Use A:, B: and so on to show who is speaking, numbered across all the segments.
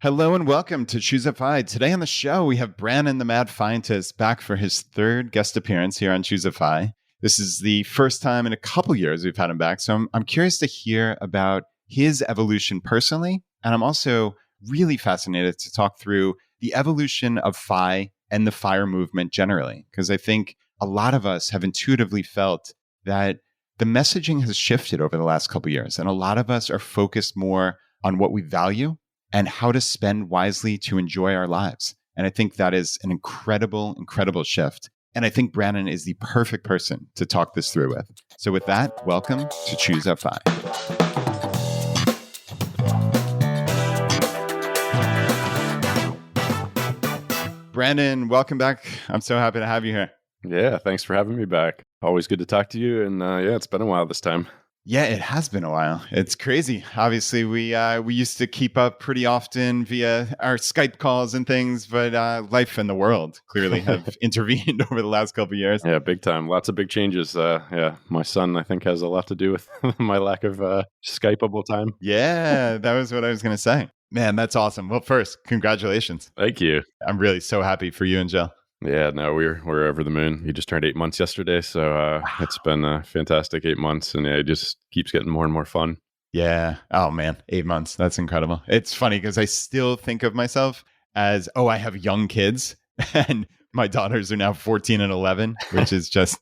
A: Hello and welcome to ChooseFI. Today on the show, we have Brandon the Mad Fientist back for his third guest appearance here on ChooseFI. This is the first time in a couple years we've had him back. So I'm curious to hear about his evolution personally. And I'm also really fascinated to talk through the evolution of FI and the FIRE movement generally. Because I think a lot of us have intuitively felt that the messaging has shifted over the last couple years. And a lot of us are focused more on what we value and how to spend wisely to enjoy our lives. And I think that is an incredible, incredible shift. And I think Brandon is the perfect person to talk this through with. So with that, welcome to ChooseFI. Brandon, welcome back. I'm so happy to have you here.
B: Yeah, thanks for having me back. Always good to talk to you. And it's been a while this time.
A: Yeah, it has been a while. It's crazy. Obviously, we used to keep up pretty often via our Skype calls and things, but life and the world clearly have intervened over the last couple of years.
B: Yeah, big time. Lots of big changes. My son, I think, has a lot to do with my lack of Skypeable time.
A: Yeah, that was what I was going to say. Man, that's awesome. Well, first, congratulations.
B: Thank you.
A: I'm really so happy for you and Jill.
B: Yeah, no, we're over the moon. He just turned 8 months yesterday, so It's been a fantastic 8 months, and it just keeps getting more and more fun.
A: Yeah. Oh, man, 8 months. That's incredible. It's funny because I still think of myself as, I have young kids, and my daughters are now 14 and 11, which is just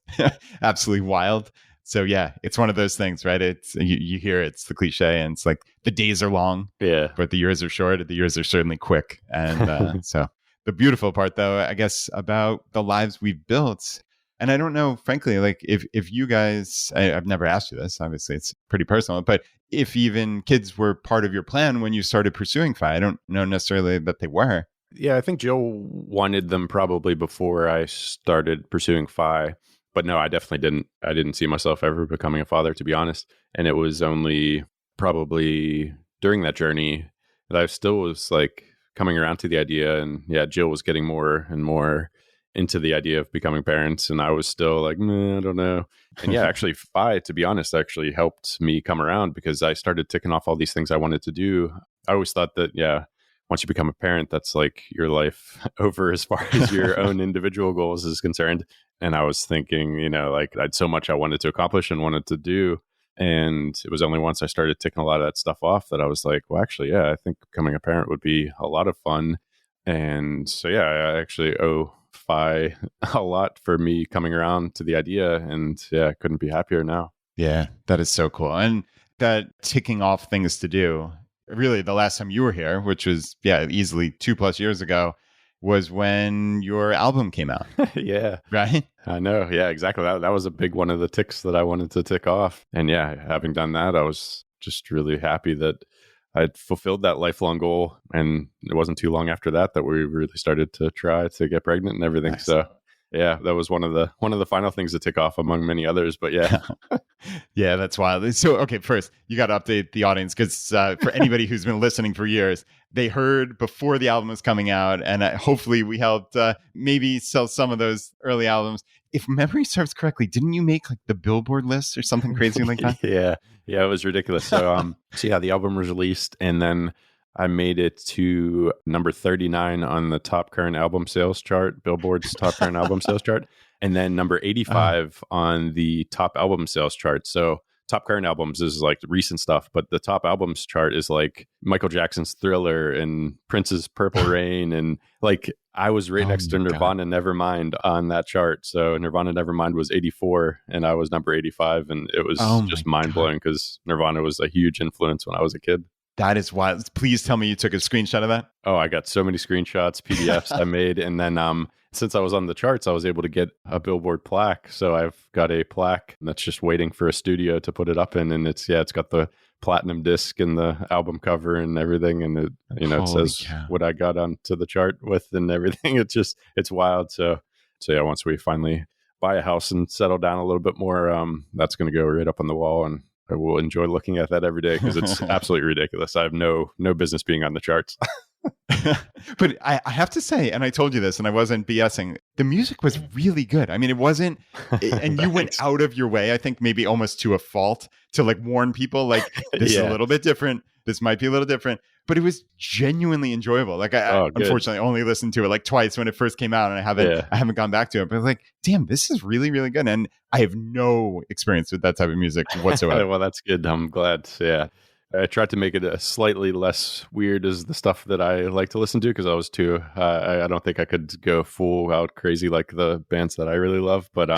A: absolutely wild. So yeah, it's one of those things, right? It's you hear it's the cliche, and it's like the days are long, but the years are short. The years are certainly quick, and so. The beautiful part, though, I guess, about the lives we've built, and I don't know, frankly, like if you guys, I've never asked you this, obviously it's pretty personal, but if even kids were part of your plan when you started pursuing FI, I don't know necessarily that they were.
B: Yeah, I think Jill wanted them probably before I started pursuing FI, but no, I definitely didn't. I didn't see myself ever becoming a father, to be honest, and it was only probably during that journey that I still was like, coming around to the idea, and Jill was getting more and more into the idea of becoming parents, and I was still like, I don't know. And actually FI, to be honest, actually helped me come around because I started ticking off all these things I wanted to do. I always thought that once you become a parent, that's like your life over as far as your own individual goals is concerned. And I was thinking, like I had so much I wanted to accomplish and wanted to do. And it was only once I started ticking a lot of that stuff off that I was like, well, actually, I think becoming a parent would be a lot of fun. And so, I actually owe FI a lot for me coming around to the idea. And I couldn't be happier now.
A: Yeah, that is so cool. And that ticking off things to do, really the last time you were here, which was, easily 2+ years ago, was when your album came out.
B: Yeah.
A: Right?
B: I know. Yeah, exactly. That was a big one of the ticks that I wanted to tick off. And having done that, I was just really happy that I'd fulfilled that lifelong goal. And it wasn't too long after that we really started to try to get pregnant and everything. Nice. So that was one of the final things to tick off among many others. But
A: yeah, that's wild. So, okay, first, you got to update the audience because for anybody who's been listening for years, they heard before the album was coming out, and hopefully we helped maybe sell some of those early albums. If memory serves correctly, didn't you make like the Billboard List or something crazy like that?
B: Yeah, it was ridiculous. So, the album was released, and then I made it to number 39 on the top current album sales chart, Billboard's top current album sales chart, and then number 85 on the top album sales chart. So top current albums is like recent stuff, but the top albums chart is like Michael Jackson's Thriller and Prince's Purple Rain. And like I was right next to Nirvana Nevermind on that chart. So Nirvana Nevermind was 84 and I was number 85. And it was just mind blowing because Nirvana was a huge influence when I was a kid.
A: That is wild. Please tell me you took a screenshot of that.
B: Oh, I got so many screenshots, PDFs I made. And then since I was on the charts, I was able to get a Billboard plaque. So I've got a plaque that's just waiting for a studio to put it up in. And it's got the platinum disc and the album cover and everything. And it says what I got onto the chart with and everything. It's wild. So once we finally buy a house and settle down a little bit more, that's going to go right up on the wall. And I will enjoy looking at that every day because it's absolutely ridiculous. I have no business being on the charts.
A: But I have to say, and I told you this and I wasn't BSing, the music was really good. I mean, it wasn't, and you went out of your way, I think maybe almost to a fault, to like warn people like, this is a little bit different. this might be a little different, but it was genuinely enjoyable. Like I
B: Oh, good.
A: unfortunately only listened to it like twice when it first came out, and I haven't gone back to it. But I was like, damn, this is really, really good. And I have no experience with that type of music whatsoever.
B: Well, that's good. I'm glad. Yeah. I tried to make it a slightly less weird as the stuff that I like to listen to because I was too. I don't think I could go full out crazy like the bands that I really love. But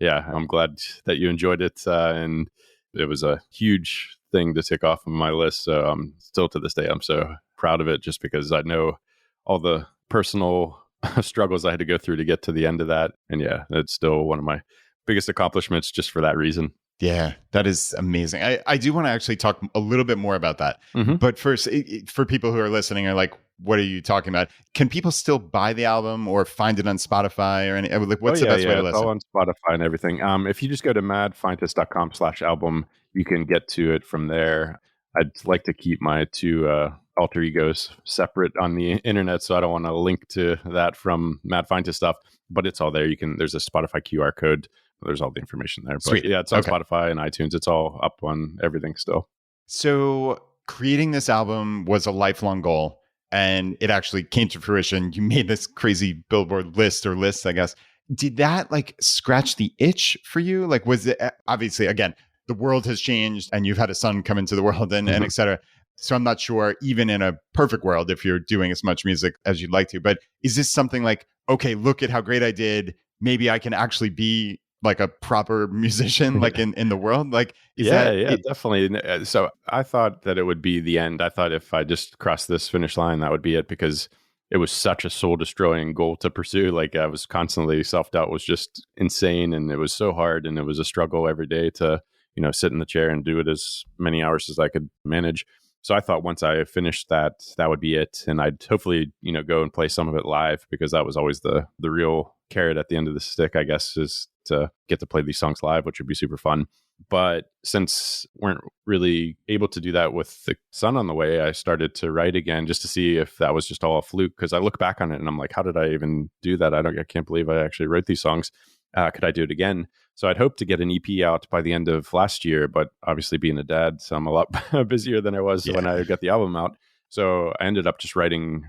B: yeah, I'm glad that you enjoyed it, and it was a huge thing to tick off of my list. So still to this day, I'm so proud of it, just because I know all the personal struggles I had to go through to get to the end of that. And yeah, it's still one of my biggest accomplishments just for that reason.
A: Yeah, that is amazing. I do want to actually talk a little bit more about that.
B: Mm-hmm.
A: But first, for people who are listening are like, what are you talking about? Can people still buy the album or find it on Spotify or any? Like, what's the best way to listen?
B: It's all on Spotify and everything. If you just go to madfientist.com/album, you can get to it from there. I'd like to keep my two alter egos separate on the internet, so I don't want to link to that from Mad Fientist stuff. But it's all there. There's a Spotify QR code. There's all the information there. But
A: Sweet.
B: Yeah, it's on Spotify and iTunes. It's all up on everything still.
A: So creating this album was a lifelong goal, and it actually came to fruition. You made this crazy Billboard list, I guess. Did that like scratch the itch for you? Like, was it obviously, again, the world has changed and you've had a son come into the world and et cetera. So I'm not sure, even in a perfect world, if you're doing as much music as you'd like to, but is this something like, okay, look at how great I did. Maybe I can actually be like a proper musician, like in the world? Like,
B: definitely. So I thought that it would be the end. I thought if I just crossed this finish line, that would be it, because it was such a soul destroying goal to pursue. Like I was constantly, self-doubt was just insane, and it was so hard, and it was a struggle every day to, sit in the chair and do it as many hours as I could manage. So I thought once I finished that would be it. And I'd hopefully, go and play some of it live, because that was always the real carrot at the end of the stick, I guess, is to get to play these songs live, which would be super fun. But since weren't really able to do that with the son on the way, I started to write again just to see if that was just all a fluke. Because I look back on it and I'm like, how did I even do that? I can't believe I actually wrote these songs. Could I do it again? So I'd hoped to get an EP out by the end of last year, but obviously being a dad, so I'm a lot busier than I was when I got the album out. So I ended up just writing,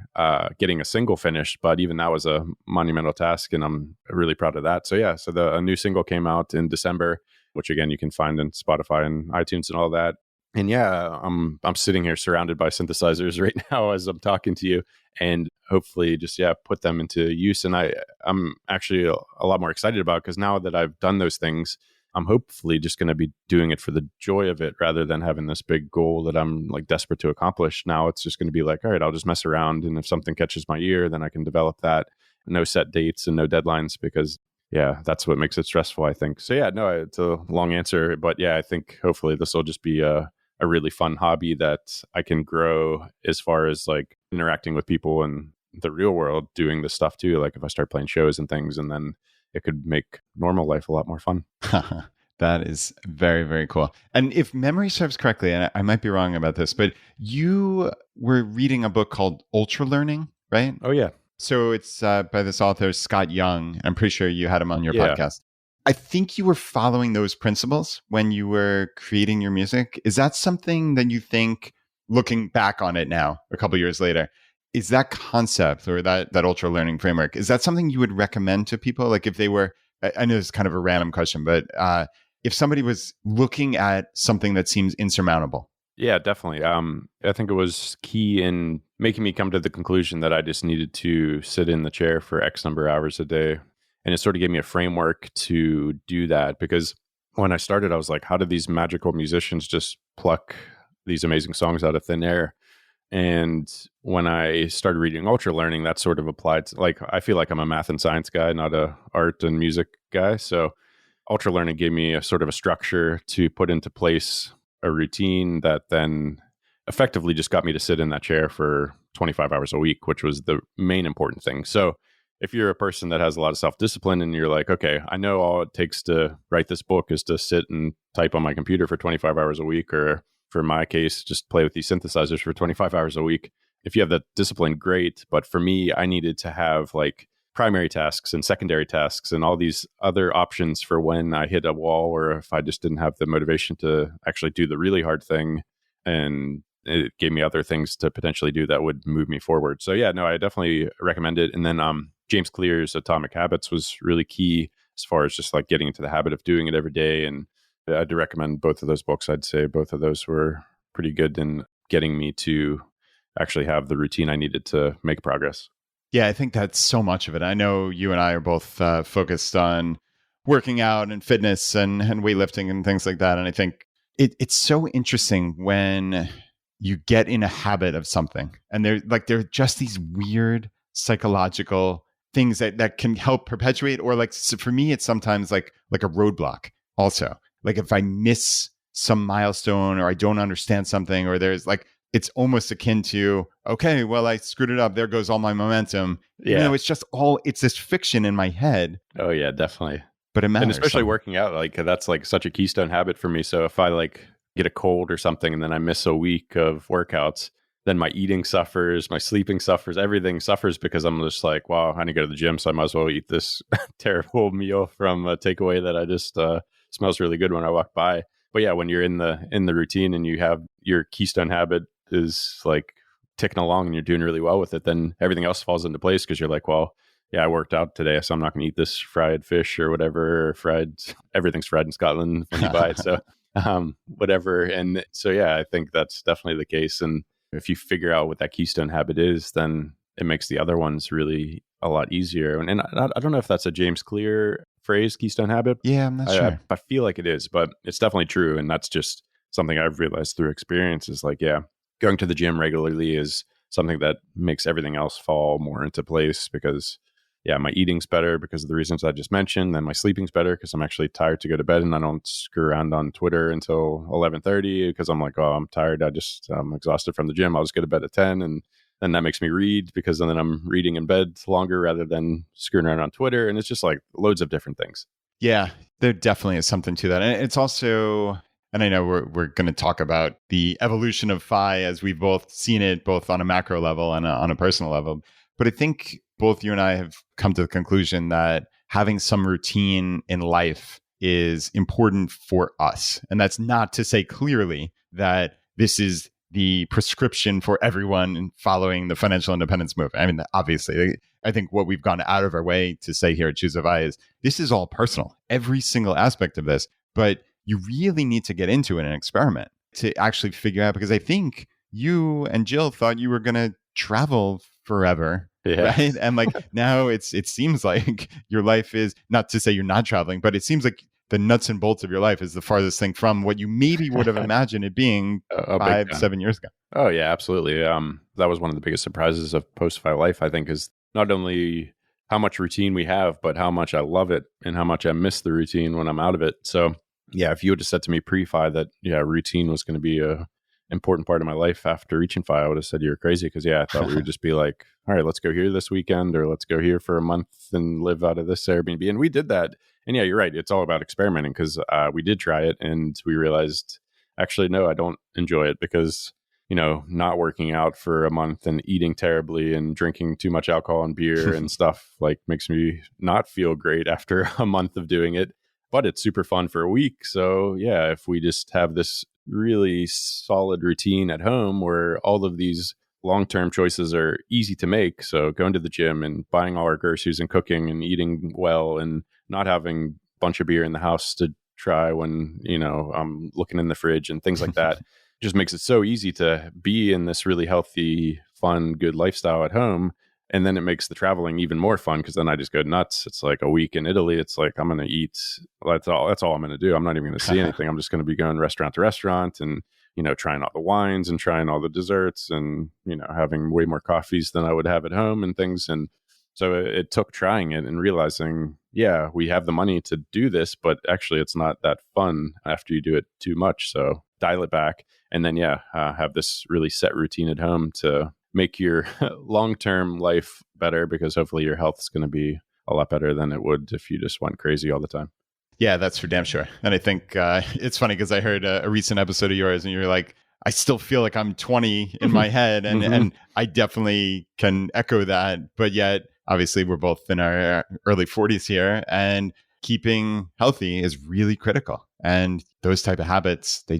B: getting a single finished, but even that was a monumental task, and I'm really proud of that. So yeah, so a new single came out in December, which again, you can find in Spotify and iTunes and all that. And yeah, I'm sitting here surrounded by synthesizers right now as I'm talking to you, and hopefully just, put them into use. And I'm actually a lot more excited about it, because now that I've done those things, I'm hopefully just going to be doing it for the joy of it, rather than having this big goal that I'm like desperate to accomplish. Now it's just going to be like, all right, I'll just mess around, and if something catches my ear, then I can develop that. No set dates and no deadlines, because that's what makes it stressful, I think. So no, it's a long answer, but I think hopefully this will just be a really fun hobby that I can grow as far as like interacting with people in the real world, doing this stuff too. Like if I start playing shows and things, and then it could make normal life a lot more fun.
A: That is very, very cool. And if memory serves correctly, and I might be wrong about this, but you were reading a book called Ultra Learning, right?
B: Oh, yeah.
A: So it's by this author, Scott Young. I'm pretty sure you had him on your podcast. I think you were following those principles when you were creating your music. Is that something that you think, looking back on it now, a couple years later, is that concept or that ultra learning framework, is that something you would recommend to people? Like if they were, I know it's kind of a random question, but if somebody was looking at something that seems insurmountable.
B: Yeah, definitely. I think it was key in making me come to the conclusion that I just needed to sit in the chair for X number of hours a day. And it sort of gave me a framework to do that, because when I started, I was like, how do these magical musicians just pluck these amazing songs out of thin air? And when I started reading Ultra Learning, that sort of applied to, like, I feel like I'm a math and science guy, not a art and music guy. So Ultra Learning gave me a sort of a structure to put into place, a routine that then effectively just got me to sit in that chair for 25 hours a week, which was the main important thing. So if you're a person that has a lot of self-discipline and you're like, okay, I know all it takes to write this book is to sit and type on my computer for 25 hours a week, or for my case, just play with these synthesizers for 25 hours a week. If you have that discipline, great. But for me, I needed to have like primary tasks and secondary tasks and all these other options for when I hit a wall, or if I just didn't have the motivation to actually do the really hard thing and it gave me other things to potentially do that would move me forward. So yeah, no, I definitely recommend it. And then James Clear's Atomic Habits was really key as far as just like getting into the habit of doing it every day. And I'd recommend both of those books. I'd say both of those were pretty good in getting me to actually have the routine I needed to make progress.
A: Yeah, I think that's so much of it. I know you and I are both focused on working out and fitness and weightlifting and things like that. And I think it's so interesting when you get in a habit of something and there are just these weird psychological things that can help perpetuate, or like, so for me, it's sometimes like a roadblock also. Like if I miss some milestone or I don't understand something, or there's like, it's almost akin to, okay, well, I screwed it up. There goes all my momentum.
B: Yeah.
A: You know, it's this fiction in my head.
B: Oh yeah, definitely.
A: But it matters.
B: And especially working out, like that's like such a keystone habit for me. So if I like get a cold or something and then I miss a week of workouts, then my eating suffers, my sleeping suffers, everything suffers, because I'm just like, wow, I need to go to the gym, so I might as well eat this terrible meal from a takeaway that I just smells really good when I walk by. But yeah, when you're in the routine and you have your keystone habit is like ticking along and you're doing really well with it, then everything else falls into place, because you're like, well, yeah, I worked out today, so I'm not going to eat this fried fish or whatever, or everything's fried in Scotland when you buy it. So whatever. And so, yeah, I think that's definitely the case. And if you figure out what that keystone habit is, then it makes the other ones really a lot easier. And I don't know if that's a James Clear phrase, keystone habit.
A: Yeah, I'm not sure.
B: I feel like it is, but it's definitely true. And that's just something I've realized through experience is like, yeah, going to the gym regularly is something that makes everything else fall more into place, because yeah, my eating's better because of the reasons I just mentioned. Then my sleeping's better because I'm actually tired to go to bed and I don't screw around on Twitter until 11:30 because I'm like, oh, I'm tired. I'm exhausted from the gym. I'll just go to bed at 10. And then that makes me read, because then I'm reading in bed longer rather than screwing around on Twitter. And it's just like loads of different things.
A: Yeah, there definitely is something to that. And it's also, and I know we're going to talk about the evolution of FI as we've both seen it, both on a macro level and on a personal level. But I think both you and I have come to the conclusion that having some routine in life is important for us. And that's not to say clearly that this is the prescription for everyone in following the financial independence movement. I mean, obviously, I think what we've gone out of our way to say here at ChooseFI is this is all personal, every single aspect of this. But you really need to get into it and experiment to actually figure out, because I think you and Jill thought you were going to travel forever.
B: Yeah.
A: Right. And like now it seems like your life is, not to say you're not traveling, but it seems like the nuts and bolts of your life is the farthest thing from what you maybe would have imagined it being 5-7 years ago.
B: Oh yeah, absolutely. That was one of the biggest surprises of post-FI life, I think, is not only how much routine we have, but how much I love it and how much I miss the routine when I'm out of it. So yeah, if you would have said to me pre-FI that, yeah, routine was going to be a important part of my life after reaching FI, I would have said you're crazy, because yeah, I thought we would just be like, all right, let's go here this weekend, or let's go here for a month and live out of this Airbnb. And we did that. And yeah, you're right. It's all about experimenting, because we did try it and we realized, actually, no, I don't enjoy it, because, you know, not working out for a month and eating terribly and drinking too much alcohol and beer and stuff like makes me not feel great after a month of doing it. But it's super fun for a week. So yeah, if we just have this really solid routine at home where all of these long-term choices are easy to make. So going to the gym and buying all our groceries and cooking and eating well and not having a bunch of beer in the house to try when, you know, I'm looking in the fridge and things like that, just makes it so easy to be in this really healthy, fun, good lifestyle at home. And then it makes the traveling even more fun, because then I just go nuts. It's like a week in Italy. It's like I'm going to eat. That's all I'm going to do. I'm not even going to see anything. I'm just going to be going restaurant to restaurant and, you know, trying all the wines and trying all the desserts and, you know, having way more coffees than I would have at home and things. And so it took trying it and realizing, yeah, we have the money to do this, but actually it's not that fun after you do it too much. So dial it back. And then, yeah, have this really set routine at home to make your long-term life better, because hopefully your health is going to be a lot better than it would if you just went crazy all the time.
A: Yeah, that's for damn sure. And I think it's funny because I heard a recent episode of yours and you're like, I still feel like I'm 20 in my head. And, and I definitely can echo that. But yet, obviously, we're both in our early 40s here, and keeping healthy is really critical. And those type of habits, they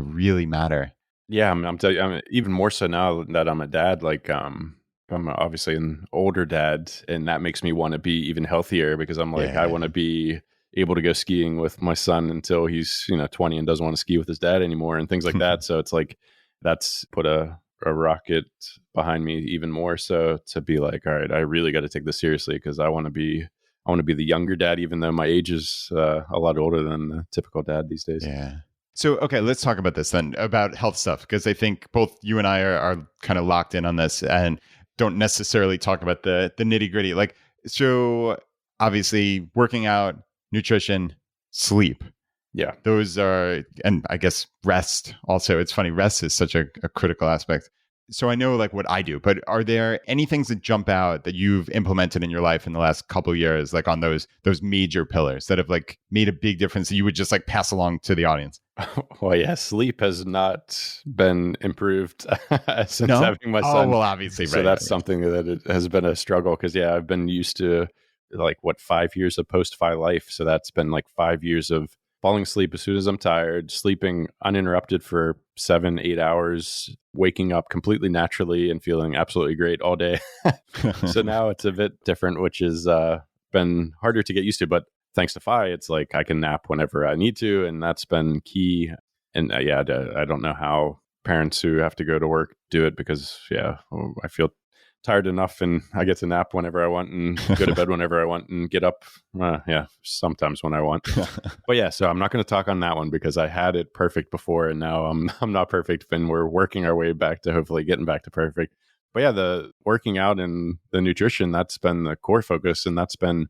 A: really matter.
B: Yeah, I'm telling you, I'm even more so now that I'm a dad. Like, I'm obviously an older dad, and that makes me want to be even healthier because I'm like, I
A: Yeah.
B: want to be able to go skiing with my son until he's 20 and doesn't want to ski with his dad anymore and things like that. So it's like that's put a rocket behind me even more. So to be like, all right, I really got to take this seriously because I want to be the younger dad, even though my age is a lot older than the typical dad these days.
A: Yeah. So, okay, let's talk about this then, about health stuff, because I think both you and I are kind of locked in on this and don't necessarily talk about the nitty gritty. Like, so obviously, working out, nutrition, sleep,
B: Yeah.
A: those are, and I guess rest also. It's funny, rest is such a critical aspect. So I know like what I do, but are there any things that jump out that you've implemented in your life in the last couple of years, like on those major pillars that have like made a big difference that you would just like pass along to the audience?
B: Well, yeah, sleep has not been improved since
A: No?
B: having my
A: Oh,
B: son.
A: well, obviously,
B: So
A: right.
B: that's something that it has been a struggle because, yeah, I've been used to like 5 years of post-fi life. So that's been like 5 years of falling asleep as soon as I'm tired, sleeping uninterrupted for 7, 8 hours, waking up completely naturally and feeling absolutely great all day. So now it's a bit different, which has been harder to get used to. But thanks to Fi, it's like I can nap whenever I need to, and that's been key. And yeah, I don't know how parents who have to go to work do it because I feel tired enough and I get to nap whenever I want and go to bed whenever I want and get up sometimes when I want. But yeah, so I'm not going to talk on that one because I had it perfect before and now I'm not perfect and we're working our way back to hopefully getting back to perfect. But yeah, the working out and the nutrition, that's been the core focus, and that's been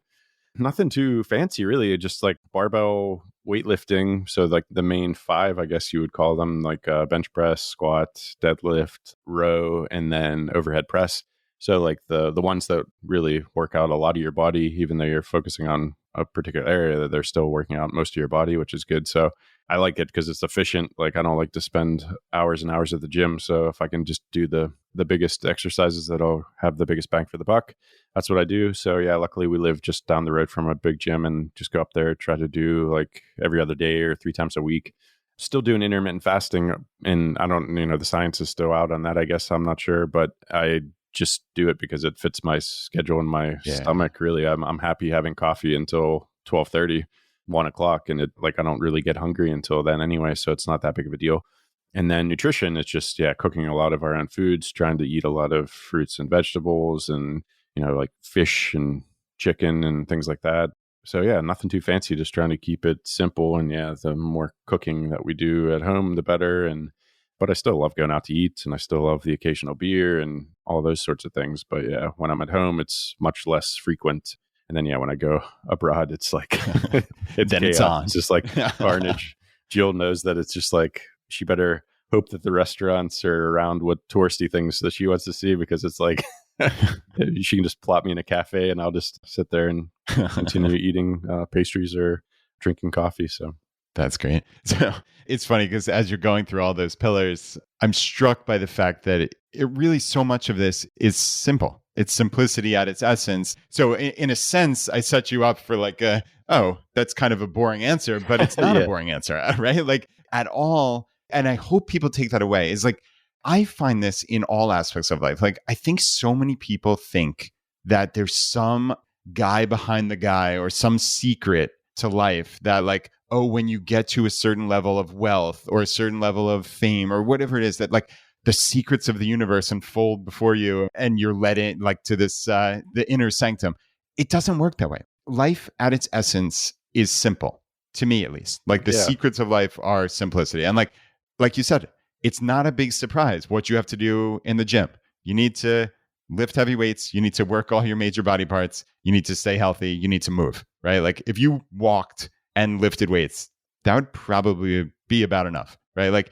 B: nothing too fancy, really. Just like barbell weightlifting. So like the main five, I guess you would call them, like bench press, squat, deadlift, row, and then overhead press. So like the ones that really work out a lot of your body, even though you're focusing on a particular area, they're still working out most of your body, which is good. So I like it because it's efficient. Like I don't like to spend hours and hours at the gym. So if I can just do the biggest exercises that'll have the biggest bang for the buck, that's what I do. So yeah, luckily we live just down the road from a big gym and just go up there, try to do like every other day or 3 times a week. Still doing intermittent fasting, and I don't, the science is still out on that. I guess I'm not sure, but I just do it because it fits my schedule and my stomach. Really, I'm happy having coffee until 12:30, 1 o'clock, and it like I don't really get hungry until then anyway, so it's not that big of a deal. And then nutrition, it's just cooking a lot of our own foods, trying to eat a lot of fruits and vegetables, and like fish and chicken and things like that. So yeah, nothing too fancy, just trying to keep it simple. And yeah, the more cooking that we do at home, the better. But I still love going out to eat, and I still love the occasional beer and all those sorts of things. But yeah, when I'm at home, it's much less frequent. And then when I go abroad, it's like it's
A: then
B: chaos.
A: it's on.
B: It's just like carnage. Jill knows that it's just like she better hope that the restaurants are around what touristy things that she wants to see, because it's like she can just plop me in a cafe and I'll just sit there and continue eating pastries or drinking coffee. So
A: that's great. So it's funny because as you're going through all those pillars, I'm struck by the fact that it really, so much of this is simple. It's simplicity at its essence. So in a sense, I set you up for like, that's kind of a boring answer, but it's not a boring answer, right? Like at all. And I hope people take that away. Is like, I find this in all aspects of life. Like, I think so many people think that there's some guy behind the guy or some secret to life that like, when you get to a certain level of wealth or a certain level of fame or whatever it is, that like the secrets of the universe unfold before you and you're led in like to this, the inner sanctum. It doesn't work that way. Life at its essence is simple, to me at least. Like the secrets of life are simplicity. And like you said, it's not a big surprise what you have to do in the gym. You need to lift heavy weights. You need to work all your major body parts. You need to stay healthy. You need to move, right? Like if you walked and lifted weights, that would probably be about enough, right? Like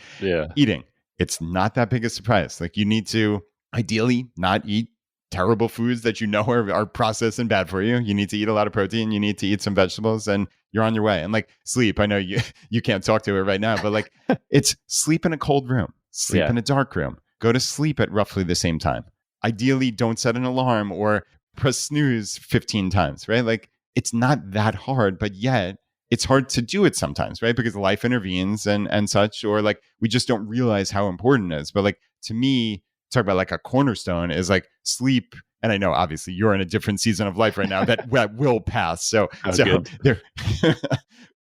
A: eating, it's not that big a surprise. Like you need to ideally not eat terrible foods that you know are processed and bad for you. You need to eat a lot of protein. You need to eat some vegetables, and you're on your way. And like sleep, I know you can't talk to it right now, but like it's sleep in a cold room, sleep in a dark room, go to sleep at roughly the same time. Ideally, don't set an alarm or press snooze 15 times, right? Like it's not that hard, but yet it's hard to do it sometimes, right? Because life intervenes and such, or like we just don't realize how important it is. But like to me, talk about like a cornerstone is like sleep. And I know obviously you're in a different season of life right now that will pass. So
B: Good.
A: there,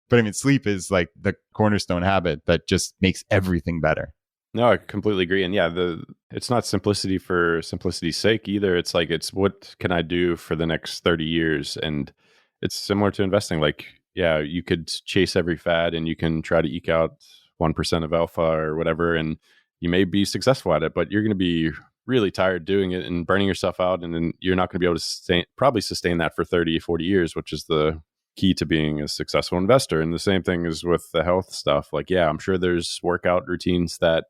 A: but I mean, sleep is like the cornerstone habit that just makes everything better.
B: No, I completely agree. And yeah, it's not simplicity for simplicity's sake either. It's like, it's what can I do for the next 30 years? And it's similar to investing. Like, yeah, you could chase every fad and you can try to eke out 1% of alpha or whatever, and you may be successful at it, but you're going to be really tired doing it and burning yourself out. And then you're not going to be able to probably sustain that for 30, 40 years, which is the key to being a successful investor. And the same thing is with the health stuff. Like, yeah, I'm sure there's workout routines that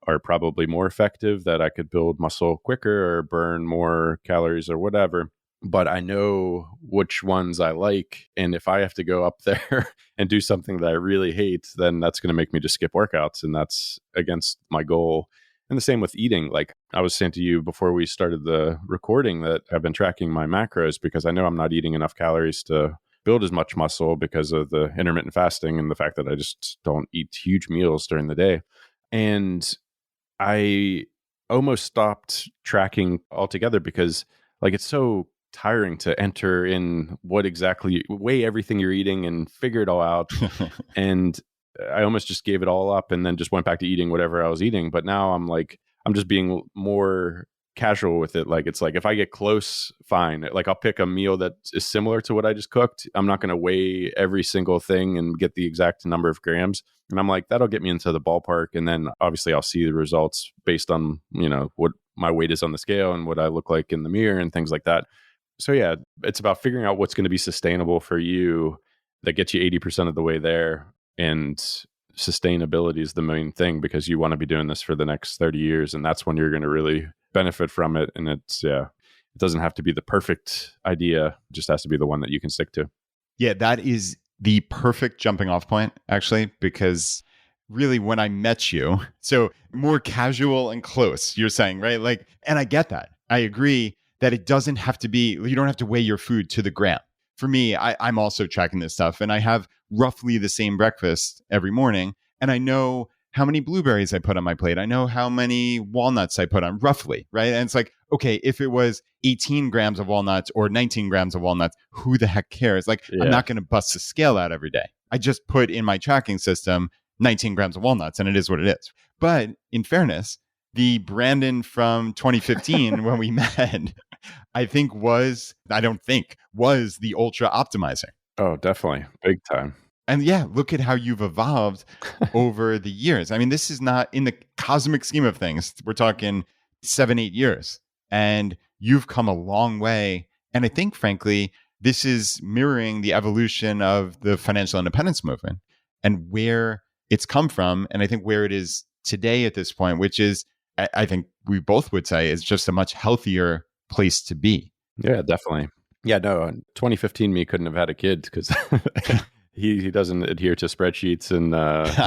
B: are probably more effective, that I could build muscle quicker or burn more calories or whatever. But I know which ones I like. And if I have to go up there and do something that I really hate, then that's going to make me just skip workouts. And that's against my goal. And the same with eating. Like I was saying to you before we started the recording that I've been tracking my macros because I know I'm not eating enough calories to build as much muscle because of the intermittent fasting and the fact that I just don't eat huge meals during the day. And I almost stopped tracking altogether because like it's so tiring to enter in what exactly weigh everything you're eating and figure it all out. And I almost just gave it all up and then just went back to eating whatever I was eating. But now I'm just being more casual with it. Like, it's like, if I get close, fine. Like I'll pick a meal that is similar to what I just cooked. I'm not going to weigh every single thing and get the exact number of grams. And I'm like, that'll get me into the ballpark. And then obviously I'll see the results based on, what my weight is on the scale and what I look like in the mirror and things like that. So yeah, it's about figuring out what's going to be sustainable for you that gets you 80% of the way there. And sustainability is the main thing because you want to be doing this for the next 30 years. And that's when you're going to really benefit from it. And it doesn't have to be the perfect idea. It just has to be the one that you can stick to.
A: Yeah, that is the perfect jumping off point, actually, because really when I met you, so more casual and close, you're saying, right? Like, and I get that. I agree that it doesn't have to be, you don't have to weigh your food to the gram. For me, I'm also tracking this stuff and I have roughly the same breakfast every morning. And I know how many blueberries I put on my plate. I know how many walnuts I put on roughly, right? And it's like, okay, if it was 18 grams of walnuts or 19 grams of walnuts, who the heck cares? Like, I'm not going to bust the scale out every day. I just put in my tracking system 19 grams of walnuts and it is what it is. But in fairness, the Brandon from 2015 when we met, was the ultra optimizer.
B: Oh, definitely. Big time.
A: And yeah, look at how you've evolved over the years. I mean, this is not in the cosmic scheme of things. We're talking 7-8 years and you've come a long way. And I think, frankly, this is mirroring the evolution of the financial independence movement and where it's come from. And I think where it is today at this point, which is, I think we both would say, is just a much healthier place to be.
B: Yeah, definitely. Yeah, no, 2015 me couldn't have had a kid because he doesn't adhere to spreadsheets and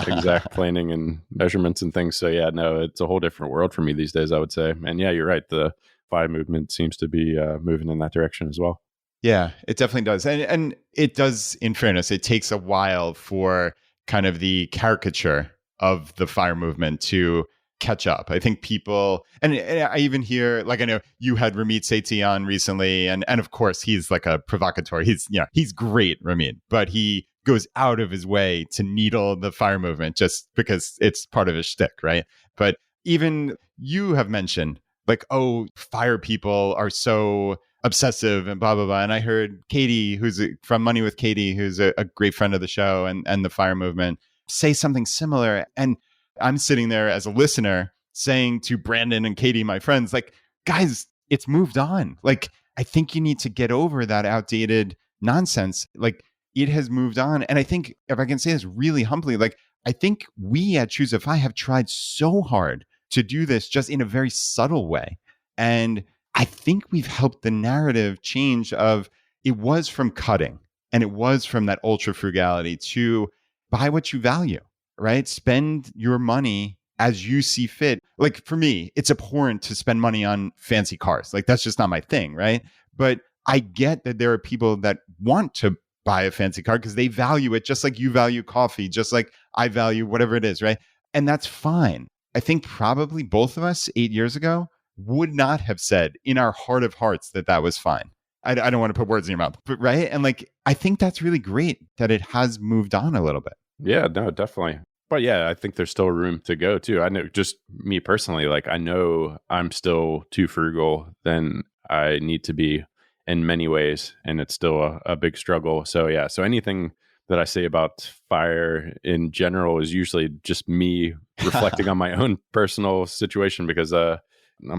B: exact planning and measurements and things. So yeah, no, it's a whole different world for me these days, I would say. And yeah, you're right. The FI movement seems to be moving in that direction as well.
A: Yeah, it definitely does. And it does, in fairness, it takes a while for kind of the caricature of the FIRE movement to catch up. I think people, and I even hear, like, I know you had Ramit Sethi on recently, and of course he's like a provocateur. He's great, Ramit, but he goes out of his way to needle the FIRE movement just because it's part of his shtick, right? But even you have mentioned like, oh, FIRE people are so obsessive and blah, blah, blah. And I heard Katie, who's from Money with Katie, who's a great friend of the show and the FIRE movement, say something similar. And I'm sitting there as a listener saying to Brandon and Katie, my friends, like, guys, it's moved on. Like, I think you need to get over that outdated nonsense. Like, it has moved on. And I think, if I can say this really humbly, like, I think we at ChooseFI have tried so hard to do this just in a very subtle way. And I think we've helped the narrative change of it was from cutting and it was from that ultra frugality to buy what you value. Right? Spend your money as you see fit. Like for me, it's abhorrent to spend money on fancy cars. Like that's just not my thing. Right? But I get that there are people that want to buy a fancy car because they value it just like you value coffee, just like I value whatever it is, right? And that's fine. I think probably both of us 8 years ago would not have said in our heart of hearts that that was fine. I don't want to put words in your mouth, but right? And like, I think that's really great that it has moved on a little bit.
B: Yeah, no, definitely. But yeah, I think there's still room to go too. I know, just me personally, like I know I'm still too frugal than I need to be in many ways, and it's still a big struggle. So yeah, so anything that I say about fire in general is usually just me reflecting on my own personal situation, because I'm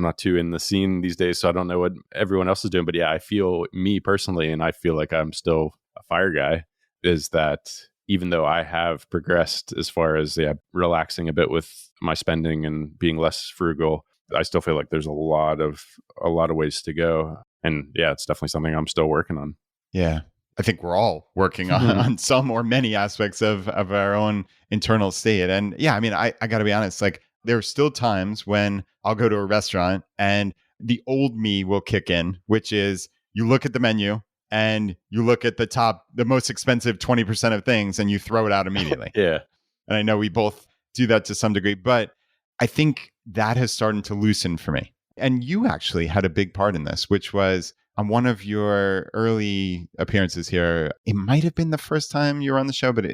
B: not too in the scene these days, so I don't know what everyone else is doing. But yeah, I feel, me personally, and I feel like I'm still a fire guy, is that even though I have progressed as far as relaxing a bit with my spending and being less frugal, I still feel like there's a lot of ways to go. And yeah, it's definitely something I'm still working on.
A: Yeah. I think we're all working on some or many aspects of our own internal state. And yeah, I mean, I got to be honest, like there are still times when I'll go to a restaurant and the old me will kick in, which is you look at the menu and you look at the most expensive 20% of things and you throw it out immediately.
B: Yeah.
A: And I know we both do that to some degree, but I think that has started to loosen for me. And you actually had a big part in this, which was on one of your early appearances here. It might have been the first time you were on the show, but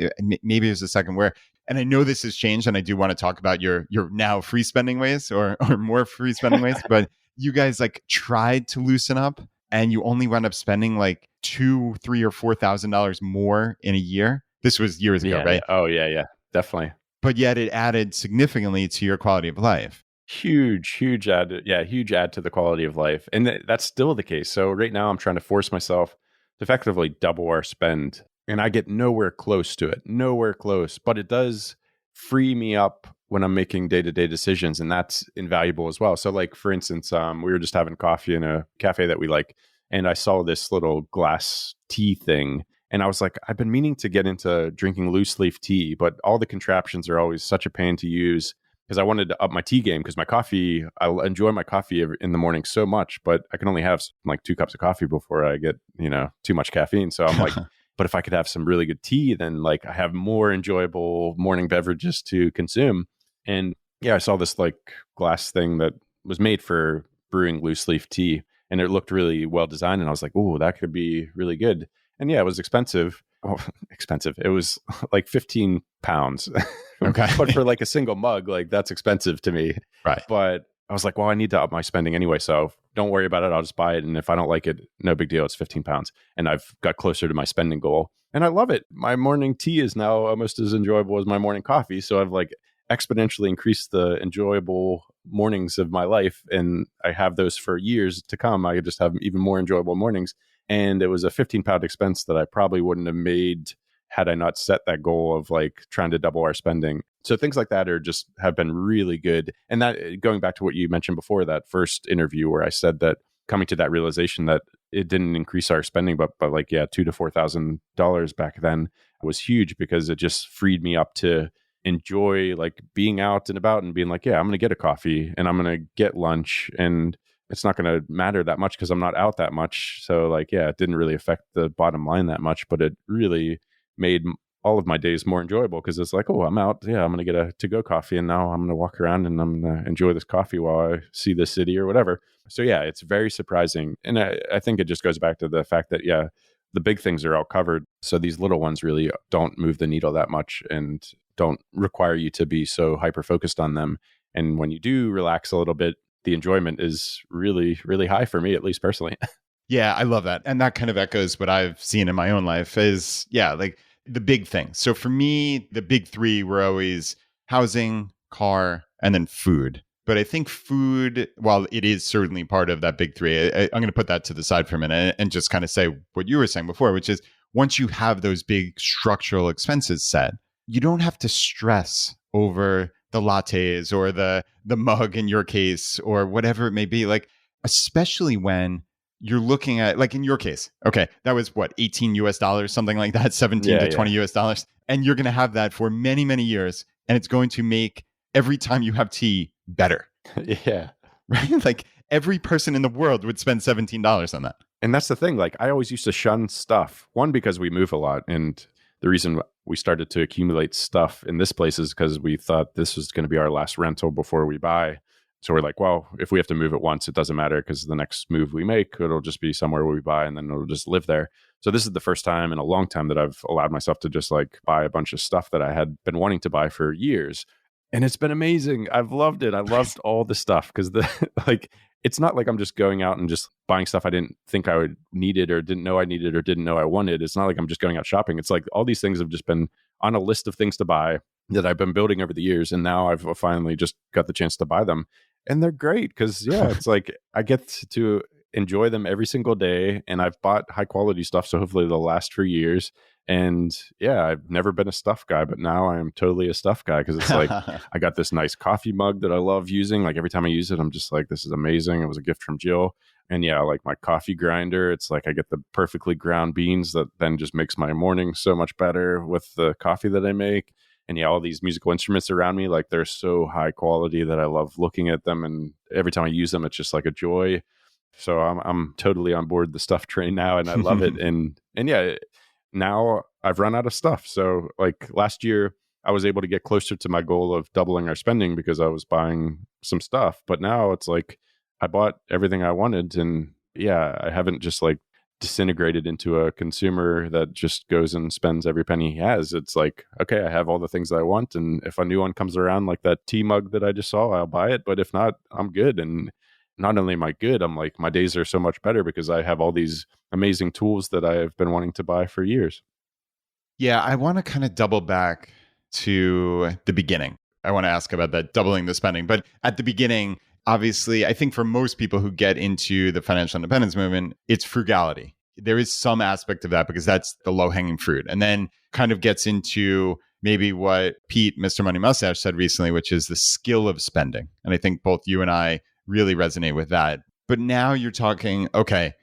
A: maybe it was the second where, and I know this has changed and I do want to talk about your now free spending ways or more free spending ways, but you guys like tried to loosen up and you only wound up spending like $2,000, $3,000 or $4,000 more in a year. This was years ago, right?
B: Yeah. Oh yeah, definitely.
A: But yet it added significantly to your quality of life.
B: Huge add. Yeah, huge add to the quality of life. And that's still the case. So right now I'm trying to force myself to effectively double our spend. And I get nowhere close to it. Nowhere close. But it does free me up when I'm making day-to-day decisions. And that's invaluable as well. So like, for instance, we were just having coffee in a cafe that we like. And I saw this little glass tea thing. And I was like, I've been meaning to get into drinking loose leaf tea, but all the contraptions are always such a pain to use, because I wanted to up my tea game, because my coffee, I enjoy my coffee in the morning so much, but I can only have like 2 cups of coffee before I get, too much caffeine. So I'm like, but if I could have some really good tea, then like I have more enjoyable morning beverages to consume. And yeah, I saw this like glass thing that was made for brewing loose leaf tea, and it looked really well designed. And I was like, oh, that could be really good. And yeah, it was expensive. Oh, expensive. It was like 15 pounds.
A: Okay.
B: But for like a single mug, like that's expensive to me.
A: Right.
B: But I was like, well, I need to up my spending anyway. So don't worry about it. I'll just buy it. And if I don't like it, no big deal. It's 15 pounds. And I've got closer to my spending goal. And I love it. My morning tea is now almost as enjoyable as my morning coffee. So I've like exponentially increased the enjoyable mornings of my life. And I have those for years to come. I could just have even more enjoyable mornings. And it was a 15-pound expense that I probably wouldn't have made had I not set that goal of like trying to double our spending. So things like that have been really good. And that, going back to what you mentioned before, that first interview where I said that coming to that realization that it didn't increase our spending, but like, yeah, $2,000 to $4,000 back then was huge, because it just freed me up to enjoy like being out and about and being like, yeah, I'm going to get a coffee and I'm going to get lunch, and it's not going to matter that much because I'm not out that much. So like, yeah, it didn't really affect the bottom line that much, but it really made all of my days more enjoyable, because it's like, oh, I'm out. Yeah, I'm going to get a to-go coffee, and now I'm going to walk around and I'm going to enjoy this coffee while I see the city or whatever. So yeah, it's very surprising. And I think it just goes back to the fact that, yeah, the big things are all covered. So these little ones really don't move the needle that much and don't require you to be so hyper-focused on them. And when you do relax a little bit, the enjoyment is really, really high for me, at least personally.
A: Yeah, I love that. And that kind of echoes what I've seen in my own life is, yeah, like the big things. So for me, the big three were always housing, car, and then food. But I think food, while it is certainly part of that big three, I'm going to put that to the side for a minute and just kind of say what you were saying before, which is once you have those big structural expenses set, you don't have to stress over the lattes or the mug in your case or whatever it may be. Like, especially when you're looking at, like in your case, okay, that was what, $18, something like that, 17 to 20 US. And you're going to have that for many, many years. And it's going to make every time you have tea better.
B: Yeah.
A: Right? Like every person in the world would spend $17 on that.
B: And that's the thing. Like, I always used to shun stuff. One, because we move a lot. And the reason we started to accumulate stuff in this place is because we thought this was going to be our last rental before we buy. So we're like, well, if we have to move it once, it doesn't matter because the next move we make, it'll just be somewhere where we buy and then it'll just live there. So this is the first time in a long time that I've allowed myself to just like buy a bunch of stuff that I had been wanting to buy for years. And it's been amazing. I've loved it. I loved all the stuff because like, it's not like I'm just going out and just buying stuff I didn't think I would need it or didn't know I needed or didn't know I wanted. It's not like I'm just going out shopping. It's like all these things have just been on a list of things to buy that I've been building over the years. And now I've finally just got the chance to buy them. And they're great because, yeah, it's like I get to enjoy them every single day. And I've bought high quality stuff. So hopefully they'll last for years. And yeah, I've never been a stuff guy, but now I am totally a stuff guy because it's like I got this nice coffee mug that I love using. Like every time I use it, I'm just like, this is amazing. It was a gift from Jill. And yeah, like my coffee grinder, it's like I get the perfectly ground beans that then just makes my morning so much better with the coffee that I make. And yeah, all these musical instruments around me, like they're so high quality that I love looking at them. And every time I use them, it's just like a joy. So I'm totally on board the stuff train now, and I love it. And yeah, now I've run out of stuff. So like last year, I was able to get closer to my goal of doubling our spending because I was buying some stuff. But now it's like I bought everything I wanted, and yeah, I haven't just like disintegrated into a consumer that just goes and spends every penny he has. It's like, okay, I have all the things that I want, and if a new one comes around like that tea mug that I just saw, I'll buy it. But if not, I'm good. And not only am I good, I'm like, my days are so much better because I have all these amazing tools that I have been wanting to buy for years.
A: Yeah, I want to kind of double back to the beginning. I want to ask about that doubling the spending. But at the beginning, obviously, I think for most people who get into the financial independence movement, it's frugality. There is some aspect of that because that's the low-hanging fruit. And then kind of gets into maybe what Pete, Mr. Money Mustache, said recently, which is the skill of spending. And I think both you and I really resonate with that. But now you're talking, okay,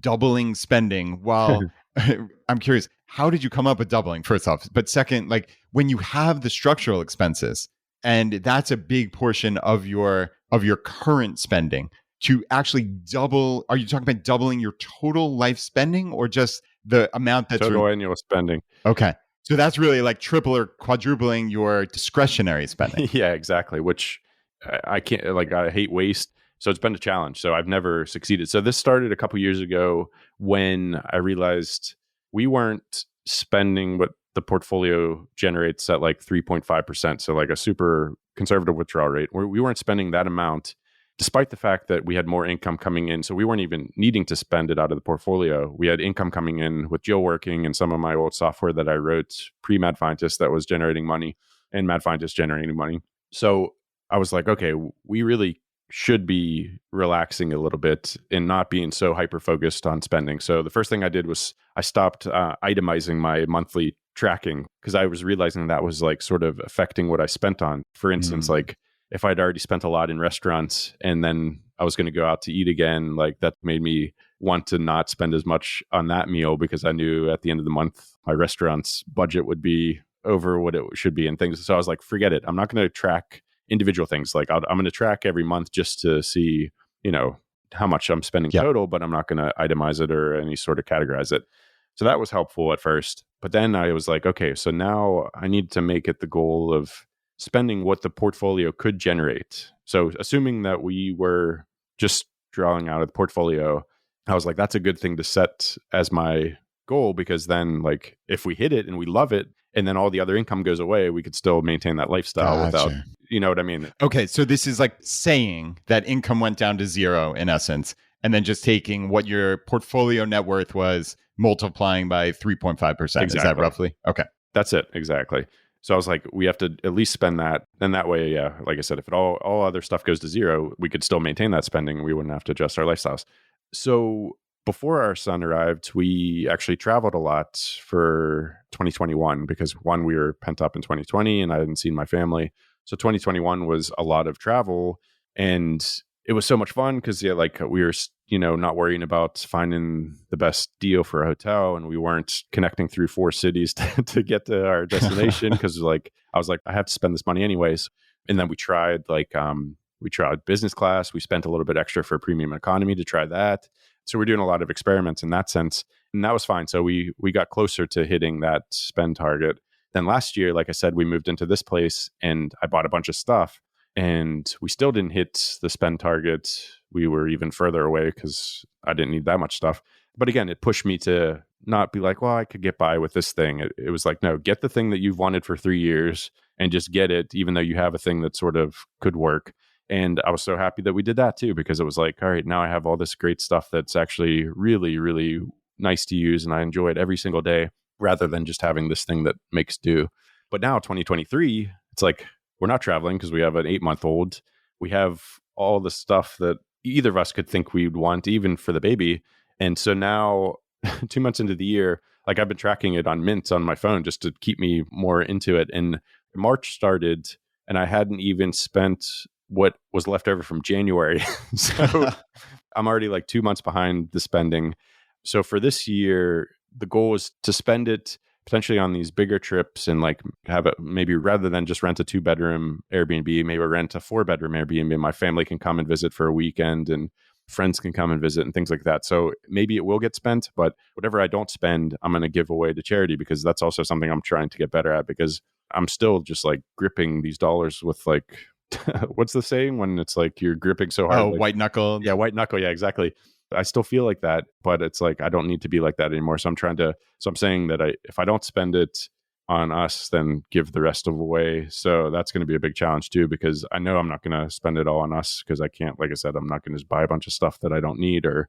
A: doubling spending. Well, I'm curious, how did you come up with doubling, first off? But second, like when you have the structural expenses, and that's a big portion of your current spending, to actually double, are you talking about doubling your total life spending or just the amount that's
B: total annual spending?
A: Okay. So that's really like triple or quadrupling your discretionary spending.
B: Yeah, exactly. Which I can't, like, I hate waste. So it's been a challenge. So I've never succeeded. So this started a couple years ago when I realized we weren't spending what the portfolio generates at like 3.5%. So like a super conservative withdrawal rate. We weren't spending that amount, despite the fact that we had more income coming in. So we weren't even needing to spend it out of the portfolio. We had income coming in with Jill working and some of my old software that I wrote pre-Mad Fientist that was generating money, and Mad Fientist generating money. So I was like, okay, we really should be relaxing a little bit and not being so hyper-focused on spending. So the first thing I did was I stopped itemizing my monthly tracking because I was realizing that was like sort of affecting what I spent on. For instance, like if I'd already spent a lot in restaurants and then I was going to go out to eat again, like that made me want to not spend as much on that meal because I knew at the end of the month, my restaurant's budget would be over what it should be and things. So I was like, forget it. I'm not going to track individual things. Like I'm going to track every month just to see, how much I'm spending total, but I'm not going to itemize it or any sort of categorize it. So that was helpful at first. But then I was like, okay, so now I need to make it the goal of spending what the portfolio could generate. So assuming that we were just drawing out of the portfolio, I was like, that's a good thing to set as my goal, because then like if we hit it and we love it and then all the other income goes away, we could still maintain that lifestyle without, you know what I mean?
A: Okay, so this is like saying that income went down to zero in essence, and then just taking what your portfolio net worth was, multiplying by 3.5%. Exactly. Is that roughly? Okay.
B: That's it. Exactly. So I was like, we have to at least spend that. And that way, yeah, like I said, if it all other stuff goes to zero, we could still maintain that spending. We wouldn't have to adjust our lifestyles. So before our son arrived, we actually traveled a lot for 2021 because one, we were pent up in 2020 and I hadn't seen my family. So 2021 was a lot of travel, and it was so much fun because we were, not worrying about finding the best deal for a hotel, and we weren't connecting through 4 cities to get to our destination because I was like, I have to spend this money anyways. And then we tried business class. We spent a little bit extra for premium economy to try that. So we're doing a lot of experiments in that sense. And that was fine. So we got closer to hitting that spend target. Then last year, like I said, we moved into this place and I bought a bunch of stuff and we still didn't hit the spend target. We were even further away because I didn't need that much stuff. But again, it pushed me to not be like, well, I could get by with this thing. It was like, no, get the thing that you've wanted for 3 years and just get it, even though you have a thing that sort of could work. And I was so happy that we did that too, because it was like, all right, now I have all this great stuff that's actually really, really nice to use. And I enjoy it every single day rather than just having this thing that makes do. But now 2023, it's like, we're not traveling because we have an 8-month-old. We have all the stuff that either of us could think we'd want, even for the baby. And so now 2 months into the year, like I've been tracking it on Mint on my phone just to keep me more into it. And March started and I hadn't even spent what was left over from January. So I'm already like 2 months behind the spending. So for this year, the goal is to spend it potentially on these bigger trips and like have it maybe rather than just rent a 2-bedroom Airbnb, maybe rent a 4-bedroom Airbnb. My family can come and visit for a weekend and friends can come and visit and things like that. So maybe it will get spent, but whatever I don't spend, I'm going to give away to charity because that's also something I'm trying to get better at because I'm still just like gripping these dollars with like, what's the saying when it's like you're gripping so hard?
A: Oh,
B: like,
A: white knuckle.
B: Yeah, white knuckle. Yeah, exactly. I still feel like that, but it's like I don't need to be like that anymore. So I'm saying that if I don't spend it on us, then give the rest of away. So that's going to be a big challenge too, because I know I'm not going to spend it all on us because I can't, like I said, I'm not going to just buy a bunch of stuff that I don't need or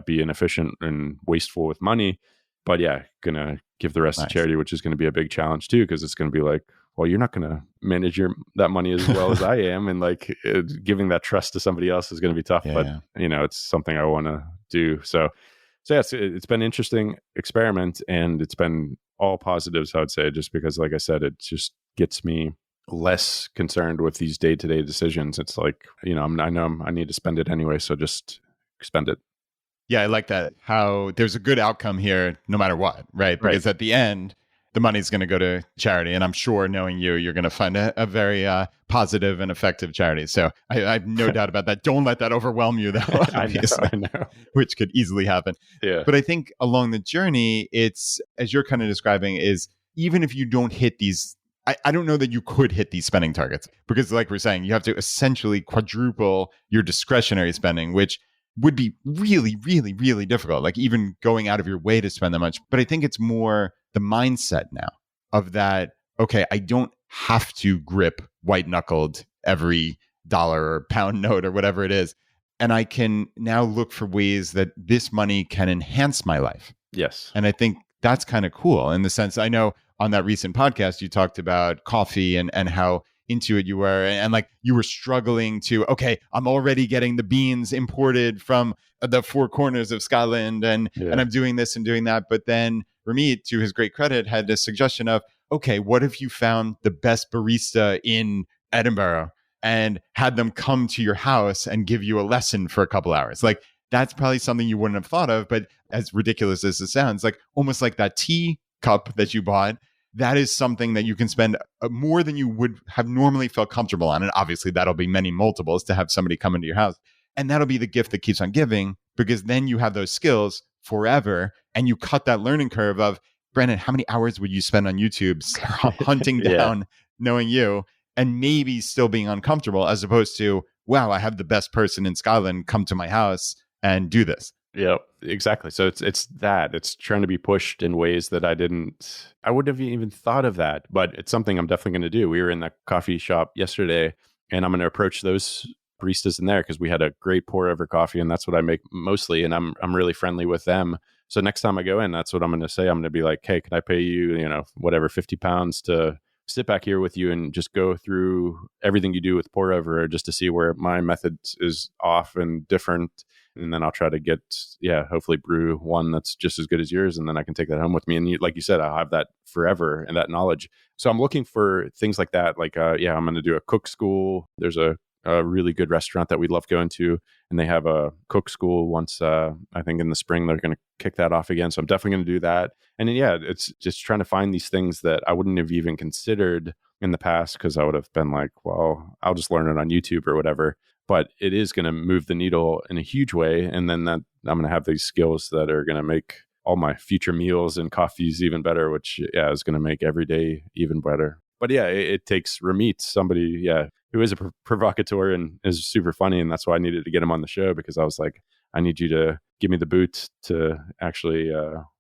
B: be inefficient and wasteful with money. But going to give the rest to charity, which is going to be a big challenge too, because it's going to be like, well, you're not going to manage that money as well as I am. And like giving that trust to somebody else is going to be tough, but it's something I want to do. So yes, it's been an interesting experiment and it's been all positives, I would say, just because, like I said, it just gets me less concerned with these day-to-day decisions. It's like, I know I need to spend it anyway. So just spend it.
A: Yeah, I like that. How there's a good outcome here no matter what, right? Because at the end, the money's going to go to charity. And I'm sure knowing you're going to find a very positive and effective charity. So I have no doubt about that. Don't let that overwhelm you, though, obviously,
B: I know.
A: Which could easily happen.
B: Yeah.
A: But I think along the journey, it's, as you're kind of describing, is even if you don't hit these, I don't know that you could hit these spending targets because like we're saying, you have to essentially quadruple your discretionary spending, which would be really, really, really difficult, like even going out of your way to spend that much. But I think it's more the mindset now of that, okay, I don't have to grip white knuckled every dollar or pound note or whatever it is. And I can now look for ways that this money can enhance my life.
B: Yes.
A: And I think that's kind of cool in the sense, I know on that recent podcast, you talked about coffee and how into it you were, and like you were struggling to, okay, I'm already getting the beans imported from the four corners of Scotland and I'm doing this and doing that. But then Ramit, to his great credit, had this suggestion of, okay, what if you found the best barista in Edinburgh and had them come to your house and give you a lesson for a couple hours? Like that's probably something you wouldn't have thought of, but as ridiculous as it sounds, like almost like that tea cup that you bought, that is something that you can spend more than you would have normally felt comfortable on. And obviously that'll be many multiples to have somebody come into your house. And that'll be the gift that keeps on giving, because then you have those skills forever and you cut that learning curve of, Brandon, how many hours would you spend on YouTube hunting down knowing you and maybe still being uncomfortable, as opposed to, wow, I have the best person in Scotland come to my house and do this.
B: Yeah, exactly. So it's trying to be pushed in ways that I wouldn't have even thought of that, but it's something I'm definitely going to do. We were in that coffee shop yesterday and I'm going to approach those baristas in there because we had a great pour over coffee and that's what I make mostly. And I'm really friendly with them. So next time I go in, that's what I'm going to say. I'm going to be like, hey, can I pay you, whatever, £50 to sit back here with you and just go through everything you do with pour over just to see where my method is off and different. And then I'll try to get, hopefully brew one that's just as good as yours. And then I can take that home with me. And like you said, I'll have that forever and that knowledge. So I'm looking for things like that. Like, I'm going to do a cook school. There's a really good restaurant that we love going to. And they have a cook school once, I think in the spring, they're going to kick that off again. So I'm definitely going to do that. And then, it's just trying to find these things that I wouldn't have even considered in the past because I would have been like, well, I'll just learn it on YouTube or whatever. but it is going to move the needle in a huge way. And then that I'm going to have these skills that are going to make all my future meals and coffees even better, which is going to make every day even better. But it takes Ramit, somebody, who is a provocateur and is super funny. And that's why I needed to get him on the show, because I was like, I need you to give me the boot to actually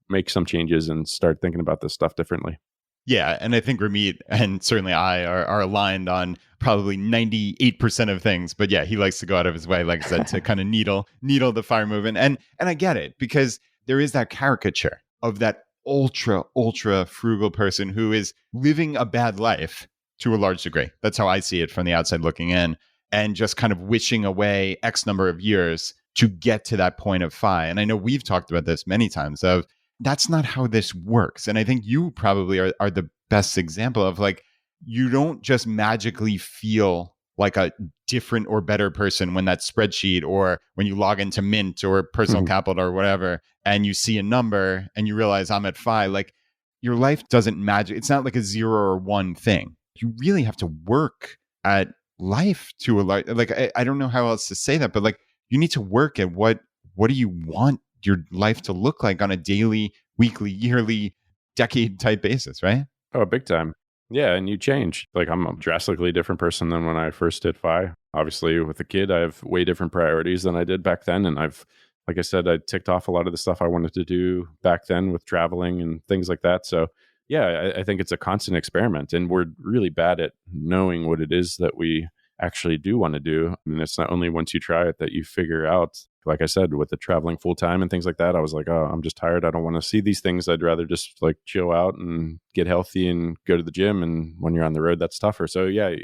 B: make some changes and start thinking about this stuff differently.
A: Yeah, and I think Ramit and certainly I are aligned on probably 98% of things. But yeah, he likes to go out of his way, like I said, to kind of needle the fire movement. And I get it, because there is that caricature of that ultra frugal person who is living a bad life to a large degree. That's how I see it from the outside looking in, and just kind of wishing away X number of years to get to that point of FI. And I know we've talked about this many times of that's not how this works. And I think you probably are the best example of, like, you don't just magically feel like a different or better person when that spreadsheet, or when you log into Mint or Personal Capital or whatever, and you see a number and you realize I'm at FI. Like, your life doesn't magic. It's not like a 0 or 1 thing. You really have to work at life to a large, like, I don't know how else to say that, but like, you need to work at what do you want your life to look like on a daily, weekly, yearly, decade type basis, right?
B: Oh, big time. Yeah, and you change. Like, I'm a drastically different person than when I first did FI. Obviously, with a kid, I have way different priorities than I did back then. And like I said, I ticked off a lot of the stuff I wanted to do back then with traveling and things like that. So yeah, I think it's a constant experiment. And we're really bad at knowing what it is that we actually do want to do. And it's not only once you try it that you figure out. Like I said, with the traveling full time and things like that, I was like, oh, I'm just tired. I don't want to see these things. I'd rather just like chill out and get healthy and go to the gym. And when you're on the road, that's tougher. So yeah,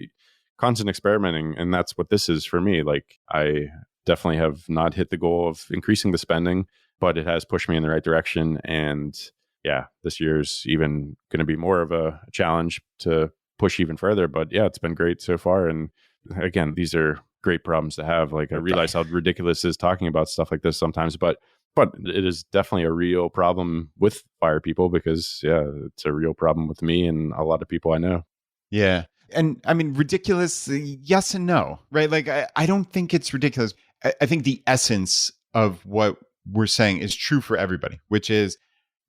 B: constant experimenting. And that's what this is for me. Like, I definitely have not hit the goal of increasing the spending, but it has pushed me in the right direction. And yeah, this year's even going to be more of a challenge to push even further. But yeah, it's been great so far. And again, these are great problems to have. Like, I realize how ridiculous it is talking about stuff like this sometimes, but it is definitely a real problem with fire people, because it's a real problem with me and a lot of people I know.
A: Yeah. And I mean, ridiculous, yes and no, right? Like, I don't think it's ridiculous. I think the essence of what we're saying is true for everybody, which is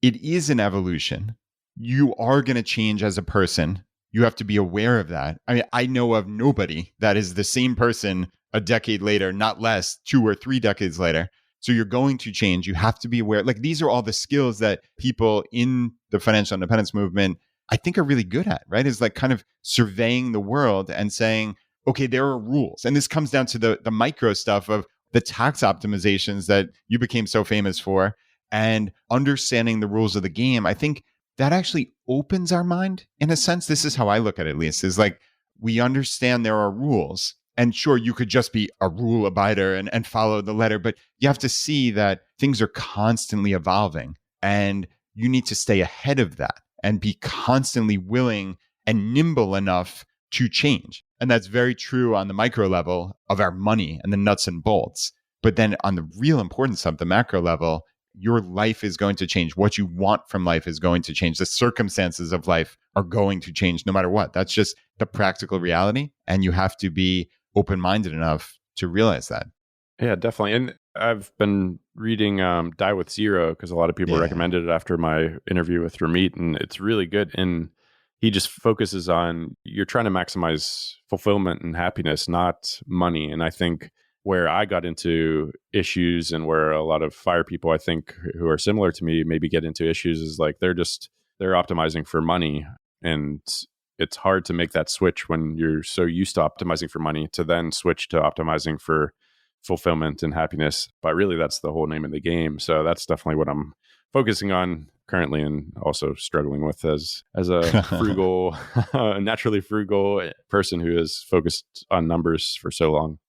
A: it is an evolution. You are going to change as a person. You have to be aware of that. I mean, I know of nobody that is the same person a decade later, not less, 2 or 3 decades later. So you're going to change. You have to be aware. Like, these are all the skills that people in the financial independence movement, I think, are really good at, right? Is like kind of surveying the world and saying, okay, there are rules. And this comes down to the micro stuff of the tax optimizations that you became so famous for, and understanding the rules of the game. I think that actually opens our mind in a sense. This is how I look at it, at least, is like, we understand there are rules. And sure, you could just be a rule abider and follow the letter, but you have to see that things are constantly evolving, and you need to stay ahead of that and be constantly willing and nimble enough to change. And that's very true on the micro level of our money and the nuts and bolts. But then on the real importance of the macro level, your life is going to change. What you want from life is going to change. The circumstances of life are going to change no matter what. That's just the practical reality. And you have to be open-minded enough to realize that.
B: Yeah, definitely. And I've been reading Die with Zero, because a lot of people recommended it after my interview with Ramit, and it's really good. And he just focuses on, you're trying to maximize fulfillment and happiness, not money. And I think where I got into issues, and where a lot of fire people, I think, who are similar to me maybe get into issues, is like they're optimizing for money. And it's hard to make that switch when you're so used to optimizing for money to then switch to optimizing for fulfillment and happiness. But really, that's the whole name of the game. So that's definitely what I'm focusing on currently, and also struggling with as a frugal, naturally frugal person who has focused on numbers for so long.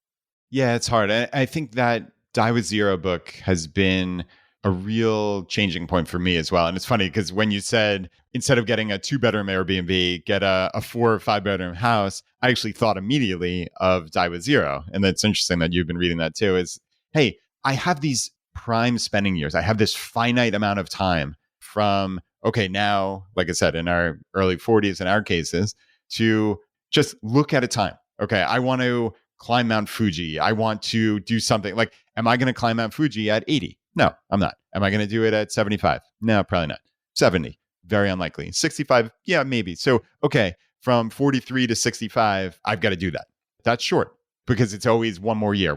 A: Yeah, it's hard. I think that Die with Zero book has been a real changing point for me as well. And it's funny because when you said, instead of getting a 2-bedroom Airbnb, get a 4 or 5-bedroom house, I actually thought immediately of Die with Zero. And that's interesting that you've been reading that too, is, hey, I have these prime spending years. I have this finite amount of time from, okay, now, like I said, in our early 40s in our cases, to just look at a time. Okay, I want to climb Mount Fuji. I want to do something. Like, am I going to climb Mount Fuji at 80? No, I'm not. Am I going to do it at 75? No, probably not. 70, very unlikely. 65, yeah, maybe. So, okay, from 43 to 65, I've got to do that. That's short because it's always one more year.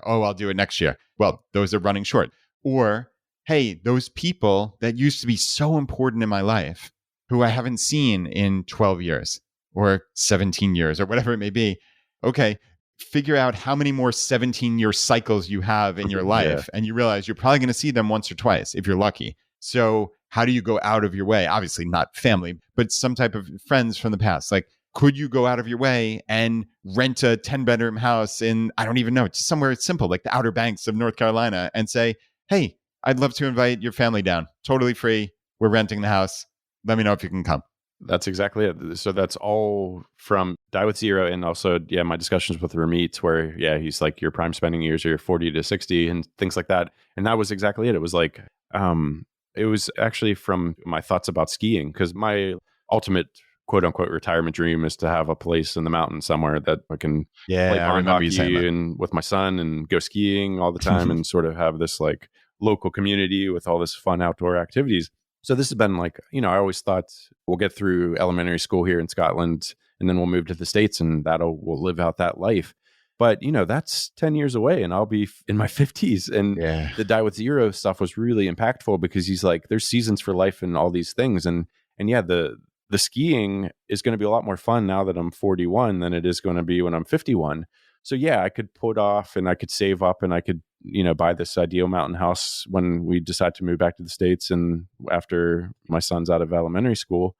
A: Oh, I'll do it next year. Well, those are running short. Or, hey, those people that used to be so important in my life who I haven't seen in 12 years or 17 years or whatever it may be. Okay, figure out how many more 17-year cycles you have in your life. And you realize you're probably going to see them once or twice if you're lucky. So how do you go out of your way? Obviously not family, but some type of friends from the past. Like, could you go out of your way and rent a 10-bedroom house in, I don't even know, just somewhere simple, like the Outer Banks of North Carolina, and say, hey, I'd love to invite your family down. Totally free. We're renting the house. Let me know if you can come.
B: That's exactly it. So that's all from Die With Zero, and also, my discussions with Ramit, where, he's like, your prime spending years are 40 to 60 and things like that. And that was exactly it. It was like, it was actually from my thoughts about skiing, because my ultimate quote unquote retirement dream is to have a place in the mountains somewhere that I can play pong hockey and with my son and go skiing all the time and sort of have this like local community with all this fun outdoor activities. So this has been like, I always thought we'll get through elementary school here in Scotland and then we'll move to the States and we'll live out that life. But, that's 10 years away and I'll be in my 50s. And the Die With Zero stuff was really impactful because he's like, there's seasons for life and all these things. And the skiing is going to be a lot more fun now that I'm 41 than it is going to be when I'm 51. So I could put off and I could save up and I could, buy this ideal mountain house when we decide to move back to the States and after my son's out of elementary school.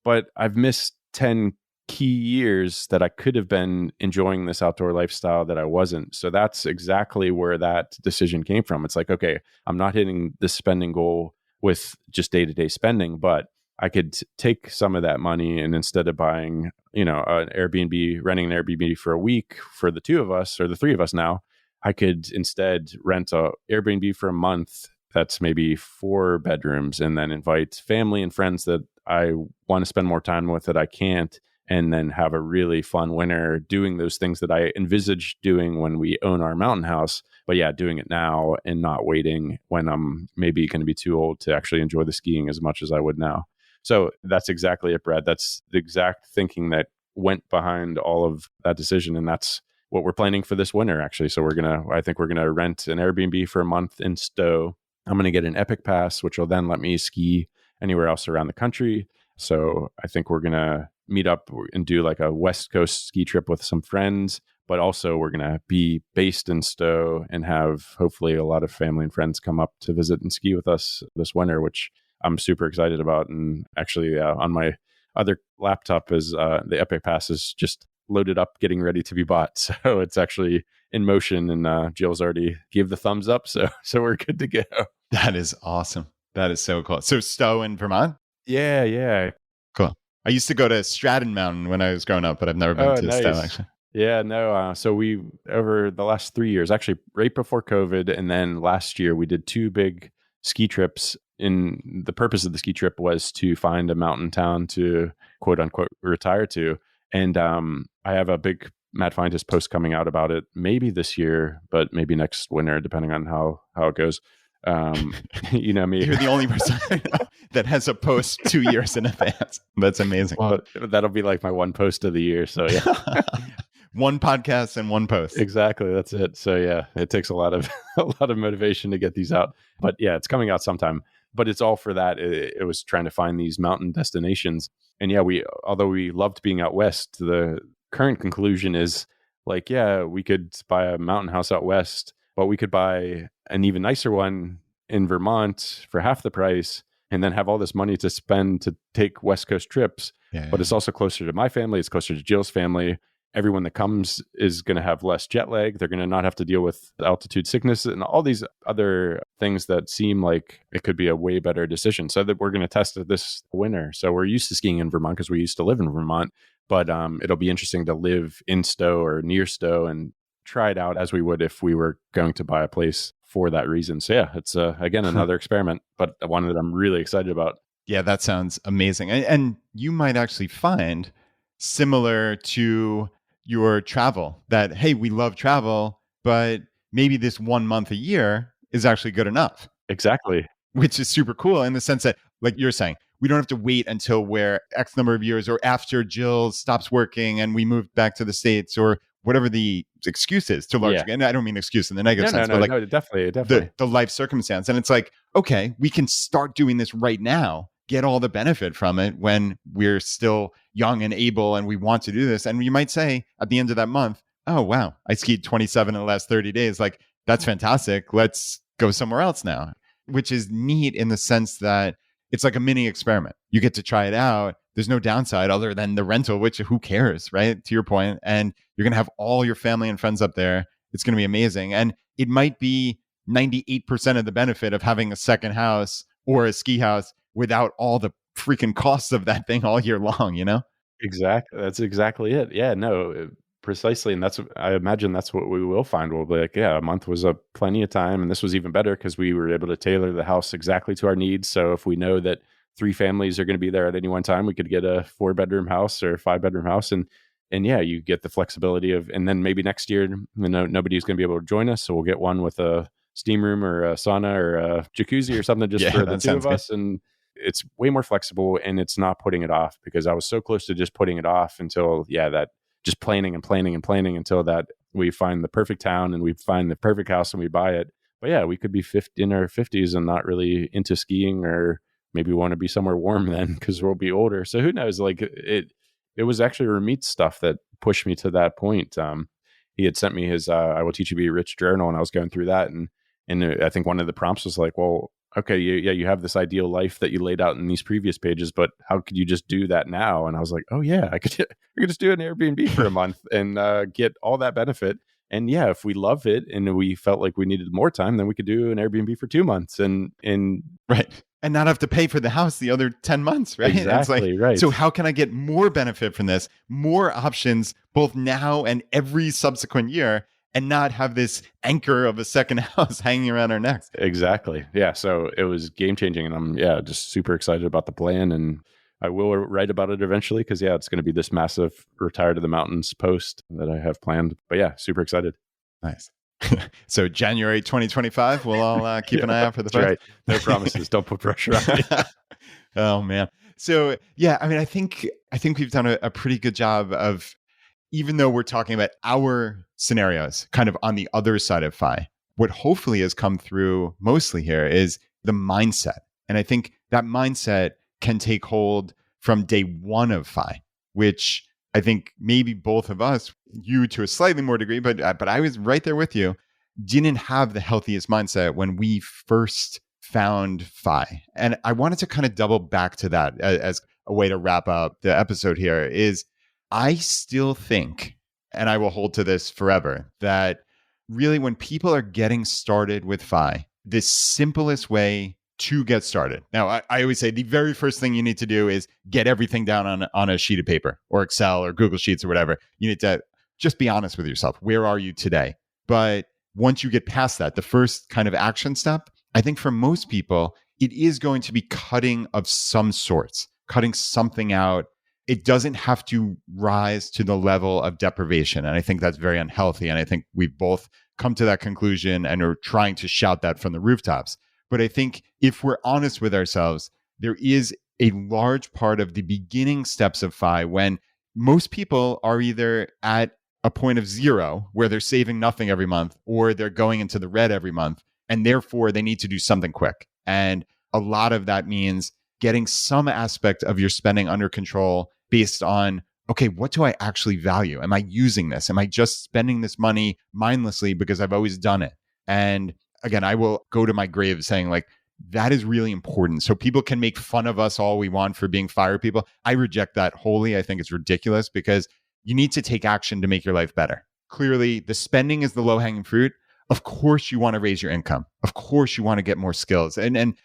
B: But I've missed 10 key years that I could have been enjoying this outdoor lifestyle that I wasn't. So that's exactly where that decision came from. It's like, okay, I'm not hitting the spending goal with just day-to-day spending, but I could take some of that money and instead of buying, an Airbnb, renting an Airbnb for a week for the two of us or the three of us now, I could instead rent a Airbnb for a month that's maybe 4 bedrooms and then invite family and friends that I want to spend more time with that I can't, and then have a really fun winter doing those things that I envisage doing when we own our mountain house. But doing it now and not waiting when I'm maybe going to be too old to actually enjoy the skiing as much as I would now. So that's exactly it, Brad. That's the exact thinking that went behind all of that decision. And that's what we're planning for this winter, actually. So I think we're going to rent an Airbnb for a month in Stowe. I'm going to get an Epic Pass, which will then let me ski anywhere else around the country. So I think we're going to meet up and do like a West Coast ski trip with some friends, but also we're going to be based in Stowe and have hopefully a lot of family and friends come up to visit and ski with us this winter, which I'm super excited about. And actually on my other laptop is the Epic Pass is just loaded up, getting ready to be bought. So it's actually in motion and Jill's already gave the thumbs up. So we're good to go.
A: That is awesome. That is so cool. So Stowe in Vermont?
B: Yeah.
A: Cool. I used to go to Stratton Mountain when I was growing up, but I've never been to Stowe actually.
B: Yeah, no. So we, over the last 3 years, actually right before COVID, and then last year we did 2 big ski trips. And the purpose of the ski trip was to find a mountain town to quote unquote retire to. And I have a big Mad Fientist post coming out about it, maybe this year, but maybe next winter, depending on how it goes. You know me.
A: You're the only person that has a post 2 years in advance. That's amazing.
B: Well, that'll be like my one post of the year. So yeah.
A: One podcast and one post.
B: Exactly. That's it. So yeah, it takes a lot of motivation to get these out. But yeah, it's coming out sometime. But it's all for that. It was trying to find these mountain destinations. And yeah, although we loved being out west, the current conclusion is like, yeah, we could buy a mountain house out west, but we could buy an even nicer one in Vermont for half the price and then have all this money to spend to take West Coast trips.
A: Yeah.
B: But it's also closer to my family. It's closer to Jill's family. Everyone that comes is going to have less jet lag. They're going to not have to deal with altitude sickness and all these other things that seem like it could be a way better decision. So that we're going to test it this winter. So we're used to skiing in Vermont because we used to live in Vermont, but it'll be interesting to live in Stowe or near Stowe and try it out as we would if we were going to buy a place for that reason. So yeah, it's again, another experiment, but one that I'm really excited about.
A: Yeah, that sounds amazing. And you might actually find similar to your travel, that, hey, we love travel, but maybe this 1 month a year is actually good enough,
B: Exactly.
A: which is super cool in the sense that, like you're saying, we don't have to wait until we're X number of years or after Jill stops working and we move back to the States or whatever the excuse is to large.
B: Yeah.
A: And I don't mean excuse in the negative sense,
B: No,
A: but like
B: no, definitely.
A: the life circumstance. And it's like, okay, we can start doing this right now, get all the benefit from it when we're still young and able and we want to do this. And you might say at the end of that month, oh, wow, I skied 27 in the last 30 days. Like, that's fantastic. Let's go somewhere else now, which is neat in the sense that it's like a mini experiment. You get to try it out. There's no downside other than the rental, which who cares, right? To your point. And you're going to have all your family and friends up there. It's going to be amazing. And it might be 98% of the benefit of having a second house or a ski house without all the freaking costs of that thing all year long, you know?
B: Exactly. That's exactly it. Yeah, no, precisely. And I imagine that's what we will find. We'll be like, yeah, a month was plenty of time. And this was even better because we were able to tailor the house exactly to our needs. So if we know that 3 families are going to be there at any one time, we could get a 4-bedroom house or a 5-bedroom house. And yeah, you get the flexibility and then maybe next year, nobody's going to be able to join us. So we'll get one with a steam room or a sauna or a jacuzzi or something just for the 2 of us. And it's way more flexible and it's not putting it off, because I was so close to just putting it off until, that just planning until that we find the perfect town and we find the perfect house and we buy it. But yeah, we could be in our 50s and not really into skiing, or maybe want to be somewhere warm then because we'll be older. So who knows? Like it was actually Ramit's stuff that pushed me to that point. He had sent me his I Will Teach You to Be Rich journal, and I was going through that. And I think one of the prompts was like, well, okay, you have this ideal life that you laid out in these previous pages, but how could you just do that now? And I was like, oh yeah, I could just do an Airbnb for a month and get all that benefit. And yeah, if we love it and we felt like we needed more time, then we could do an Airbnb for 2 months and
A: right. And not have to pay for the house the other 10 months, right?
B: Exactly,
A: like,
B: right.
A: So how can I get more benefit from this, more options, both now and every subsequent year, and not have this anchor of a second house hanging around our necks?
B: Exactly. Yeah. So it was game changing, and I'm just super excited about the plan, and I will write about it eventually because it's going to be this massive retire to the mountains post that I have planned. But yeah, super excited.
A: Nice. So January 2025, we'll all keep an eye out for the post.
B: Right. No promises. Don't put pressure on me.
A: Oh man. So yeah, I mean, I think we've done a pretty good job of, even though we're talking about our scenarios kind of on the other side of FI, what hopefully has come through mostly here is the mindset. And I think that mindset can take hold from day one of FI, which I think maybe both of us, you to a slightly more degree, but I was right there with you, didn't have the healthiest mindset when we first found FI. And I wanted to kind of double back to that as a way to wrap up the episode here is, I still think, and I will hold to this forever, that really when people are getting started with FI, the simplest way to get started. Now, I always say the very first thing you need to do is get everything down on a sheet of paper or Excel or Google Sheets or whatever. You need to just be honest with yourself. Where are you today? But once you get past that, the first kind of action step, I think for most people, it is going to be cutting of some sorts, cutting something out. It doesn't have to rise to the level of deprivation. And I think that's very unhealthy. And I think we've both come to that conclusion and are trying to shout that from the rooftops. But I think if we're honest with ourselves, there is a large part of the beginning steps of FI when most people are either at a point of zero where they're saving nothing every month, or they're going into the red every month. And therefore, they need to do something quick. And a lot of that means getting some aspect of your spending under control based on, okay, what do I actually value? Am I using this? Am I just spending this money mindlessly because I've always done it? And again, I will go to my grave saying like, that is really important. So people can make fun of us all we want for being fire people. I reject that wholly. I think it's ridiculous because you need to take action to make your life better. Clearly, the spending is the low-hanging fruit. Of course, you want to raise your income. Of course, you want to get more skills and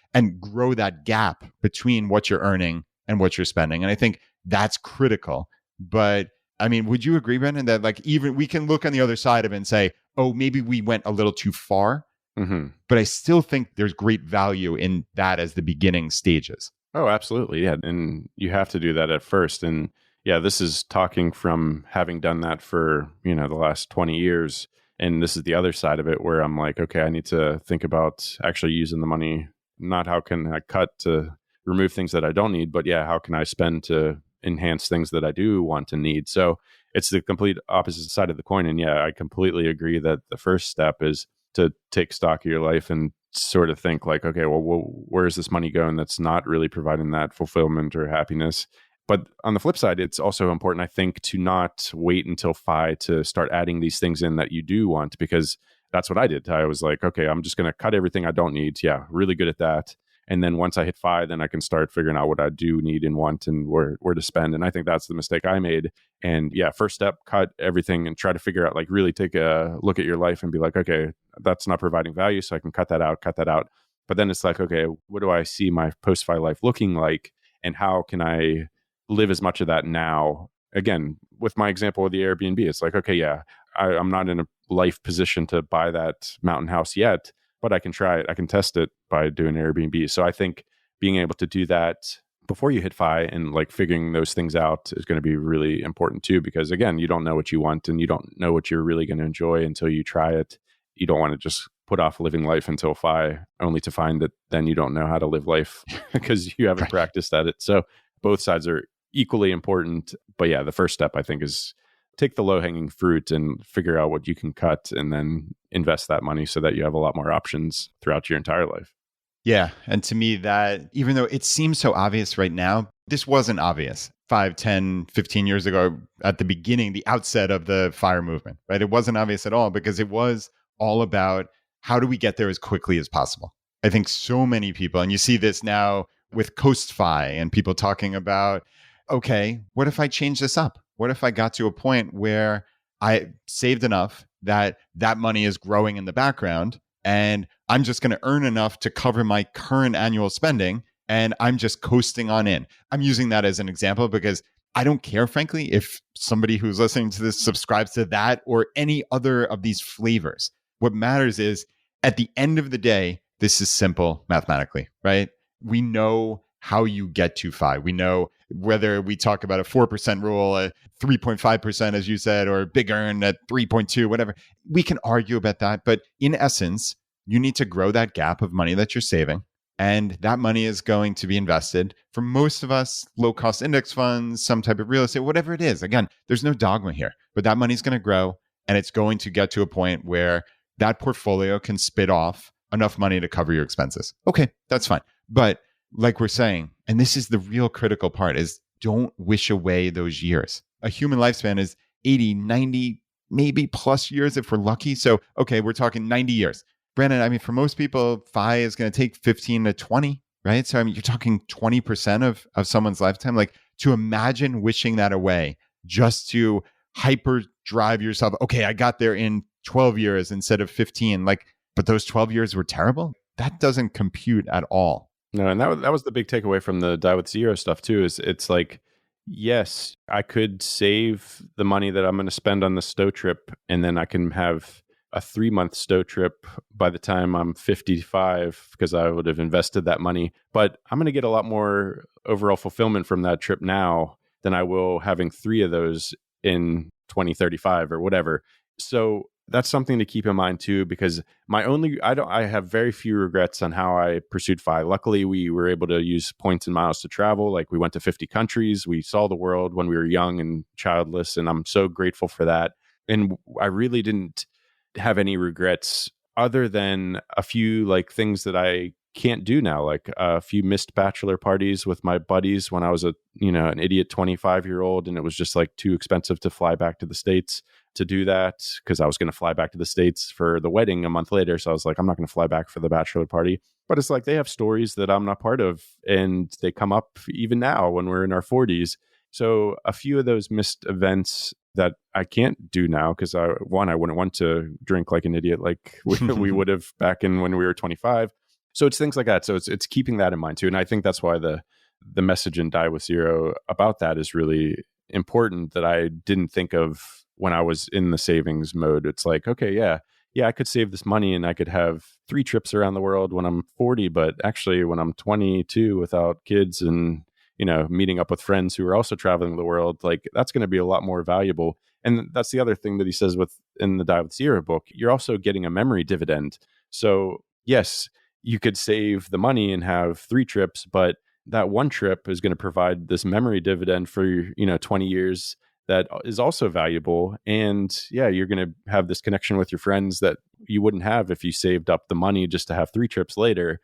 A: grow that gap between what you're earning and what you're spending. And I think that's critical. But I mean, would you agree, Brendan, that like even we can look on the other side of it and say, oh, maybe we went a little too far. Mm-hmm. But I still think there's great value in that as the beginning stages.
B: Oh, absolutely. Yeah. And you have to do that at first. And yeah, this is talking from having done that for, the last 20 years. And this is the other side of it where I'm like, okay, I need to think about actually using the money, not how can I cut to remove things that I don't need, but yeah, how can I spend to enhance things that I do want and need? So it's the complete opposite side of the coin. And yeah, I completely agree that the first step is to take stock of your life and sort of think like, okay, well, where is this money going that's not really providing that fulfillment or happiness? But on the flip side, it's also important, I think, to not wait until FI to start adding these things in that you do want, because that's what I did. I was like, okay, I'm just going to cut everything I don't need. Yeah, really good at that. And then once I hit FI, then I can start figuring out what I do need and want and where to spend. And I think that's the mistake I made. And yeah, first step, cut everything and try to figure out, like really take a look at your life and be like, okay, that's not providing value. So I can cut that out. But then it's like, okay, what do I see my post-FI life looking like? And how can I live as much of that now? Again, with my example of the Airbnb, it's like, okay, yeah, I'm not in a life position to buy that mountain house yet, but I can try it. I can test it by doing Airbnb. So I think being able to do that before you hit FI and like figuring those things out is going to be really important too, because again, you don't know what you want and you don't know what you're really going to enjoy until you try it. You don't want to just put off living life until FI, only to find that then you don't know how to live life because you haven't practiced at it. So both sides are equally important. But yeah, the first step I think is take the low-hanging fruit and figure out what you can cut and then invest that money so that you have a lot more options throughout your entire life.
A: Yeah. And to me, that even though it seems so obvious right now, this wasn't obvious 5, 10, 15 years ago at the beginning, the outset of the FIRE movement, right? It wasn't obvious at all because it was all about how do we get there as quickly as possible? I think so many people, and you see this now with ChooseFI and people talking about, okay, what if I change this up? What if I got to a point where I saved enough that that money is growing in the background and I'm just going to earn enough to cover my current annual spending and I'm just coasting on in. I'm using that as an example because I don't care, frankly, if somebody who's listening to this subscribes to that or any other of these flavors. What matters is at the end of the day, this is simple mathematically, right? We know how you get to FI. We know whether we talk about a 4% rule, a 3.5%, as you said, or big earn at 3.2, whatever. We can argue about that. But in essence, you need to grow that gap of money that you're saving. And that money is going to be invested for most of us, low-cost index funds, some type of real estate, whatever it is. Again, there's no dogma here, but that money's going to grow and it's going to get to a point where that portfolio can spit off enough money to cover your expenses. Okay, that's fine. But like we're saying, and this is the real critical part, is don't wish away those years. A human lifespan is 80, 90, maybe plus years if we're lucky. So, okay, we're talking 90 years. Brandon, I mean, for most people, FI is going to take 15 to 20, right? So, I mean, you're talking 20% of someone's lifetime. Like, to imagine wishing that away just to hyper drive yourself. Okay, I got there in 12 years instead of 15. Like, but those 12 years were terrible. That doesn't compute at all.
B: No, and that was the big takeaway from the Die with Zero stuff too, is it's like, yes, I could save the money that I'm going to spend on the Stowe trip, and then I can have a 3-month Stowe trip by the time I'm 55 because I would have invested that money. But I'm going to get a lot more overall fulfillment from that trip now than I will having 3 of those in 2035 or whatever. So that's something to keep in mind too, because I have very few regrets on how I pursued FI. Luckily, we were able to use points and miles to travel. Like, we went to 50 countries. We saw the world when we were young and childless. And I'm so grateful for that. And I really didn't have any regrets other than a few like things that I can't do now, like a few missed bachelor parties with my buddies when I was an idiot 25-year-old, and it was just like too expensive to fly back to the States to do that because I was going to fly back to the States for the wedding a month later. So I was like, I'm not going to fly back for the bachelor party. But it's like they have stories that I'm not part of, and they come up even now when we're in our 40s. So a few of those missed events that I can't do now because I wouldn't want to drink like an idiot like we would have back in when we were 25. So it's things like that. So it's keeping that in mind too. And I think that's why the message in Die with Zero about that is really important, that I didn't think of when I was in the savings mode. It's like, okay, yeah, I could save this money and I could have 3 trips around the world when I'm 40, but actually when I'm 22 without kids and meeting up with friends who are also traveling the world, like that's going to be a lot more valuable. And that's the other thing that he says in the Die with Zero book. You're also getting a memory dividend. So yes, you could save the money and have 3 trips, but that one trip is going to provide this memory dividend for 20 years that is also valuable. And yeah, you're going to have this connection with your friends that you wouldn't have if you saved up the money just to have 3 trips later.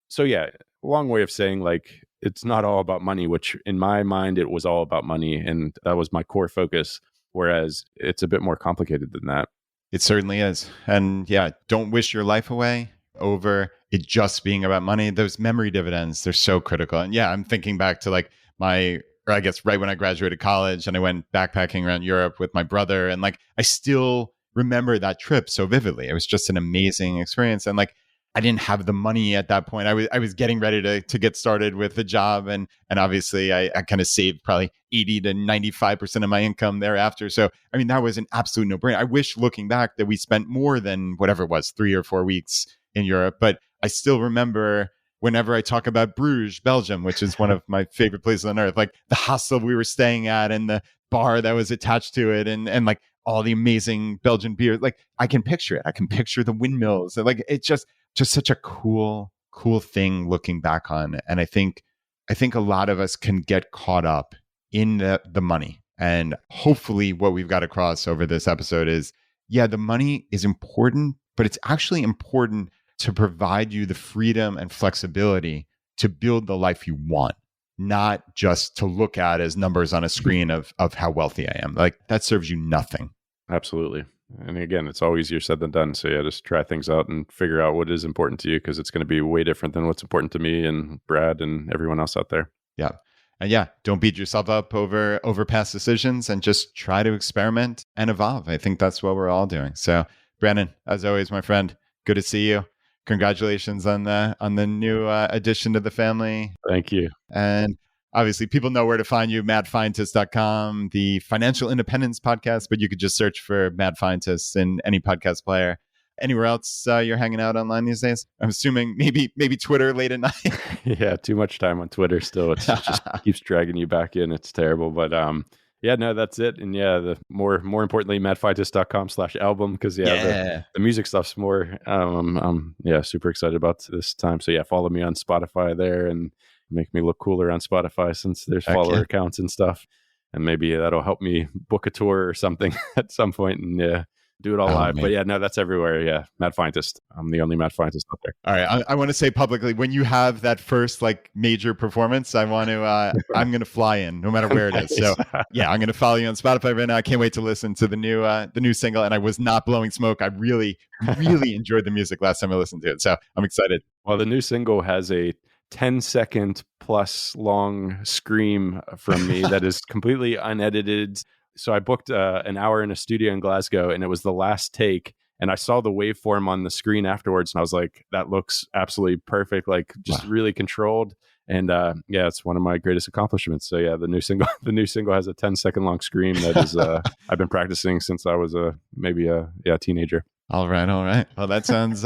B: So yeah, long way of saying like it's not all about money, which in my mind it was all about money, and that was my core focus, whereas it's a bit more complicated than that.
A: It certainly is. And yeah, don't wish your life away over it just being about money. Those memory dividends, they're so critical. And yeah, I'm thinking back to like or I guess right when I graduated college and I went backpacking around Europe with my brother. And like, I still remember that trip so vividly. It was just an amazing experience. And like, I didn't have the money at that point. I was getting ready to get started with the job. And obviously I kind of saved probably 80 to 95% of my income thereafter. So, I mean, that was an absolute no brainer. I wish looking back that we spent more than whatever it was, 3 or 4 weeks in Europe. But I still remember whenever I talk about Bruges, Belgium, which is one of my favorite places on earth, like the hostel we were staying at and the bar that was attached to it and like all the amazing Belgian beer, like I can picture it. I can picture the windmills. Like it's just such a cool thing looking back on. And I think a lot of us can get caught up in the money. And hopefully what we've got across over this episode is, yeah, the money is important, but it's actually important to provide you the freedom and flexibility to build the life you want, not just to look at as numbers on a screen of how wealthy I am. Like that serves you nothing.
B: Absolutely. And again, it's all easier said than done. So yeah, just try things out and figure out what is important to you, because it's going to be way different than what's important to me and Brad and everyone else out there.
A: Yeah. And yeah, don't beat yourself up over past decisions and just try to experiment and evolve. I think that's what we're all doing. So Brandon, as always, my friend, good to see you. Congratulations on the new addition to the family.
B: Thank you.
A: And obviously, people know where to find you, madfientist.com, the Financial Independence podcast, but you could just search for Mad Fientist in any podcast player. Anywhere else you're hanging out online these days? I'm assuming maybe Twitter late at night.
B: Yeah, too much time on Twitter still. It just keeps dragging you back in. It's terrible. But yeah, no, that's it. And yeah, the more importantly, madfientist.com/album, because the music stuff's more, super excited about this time. So yeah, follow me on Spotify there and make me look cooler on Spotify since there's follower accounts and stuff. And maybe that'll help me book a tour or something at some point and do it all live. Man. But yeah, no, that's everywhere. Yeah, Mad Fientist. I'm the only Mad Fientist out there.
A: All right. I want to say publicly, when you have that first like major performance, I want to, I'm going to fly in no matter where it is. So yeah, I'm going to follow you on Spotify right now. I can't wait to listen to the new single. And I was not blowing smoke. I really, really enjoyed the music last time I listened to it. So I'm excited.
B: Well, the new single has a 10-second plus long scream from me that is completely unedited. So I booked an hour in a studio in Glasgow, and it was the last take. And I saw the waveform on the screen afterwards, and I was like, that looks absolutely perfect, like just really controlled. And yeah, it's one of my greatest accomplishments. So yeah, the new single has a 10-second long scream that is I've been practicing since I was maybe a teenager.
A: All right. Well, that sounds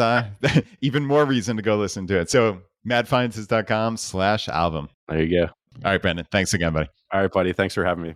A: even more reason to go listen to it. So madfientist.com/album.
B: There you go.
A: All right, Brandon. Thanks again, buddy.
B: All right, buddy. Thanks for having me.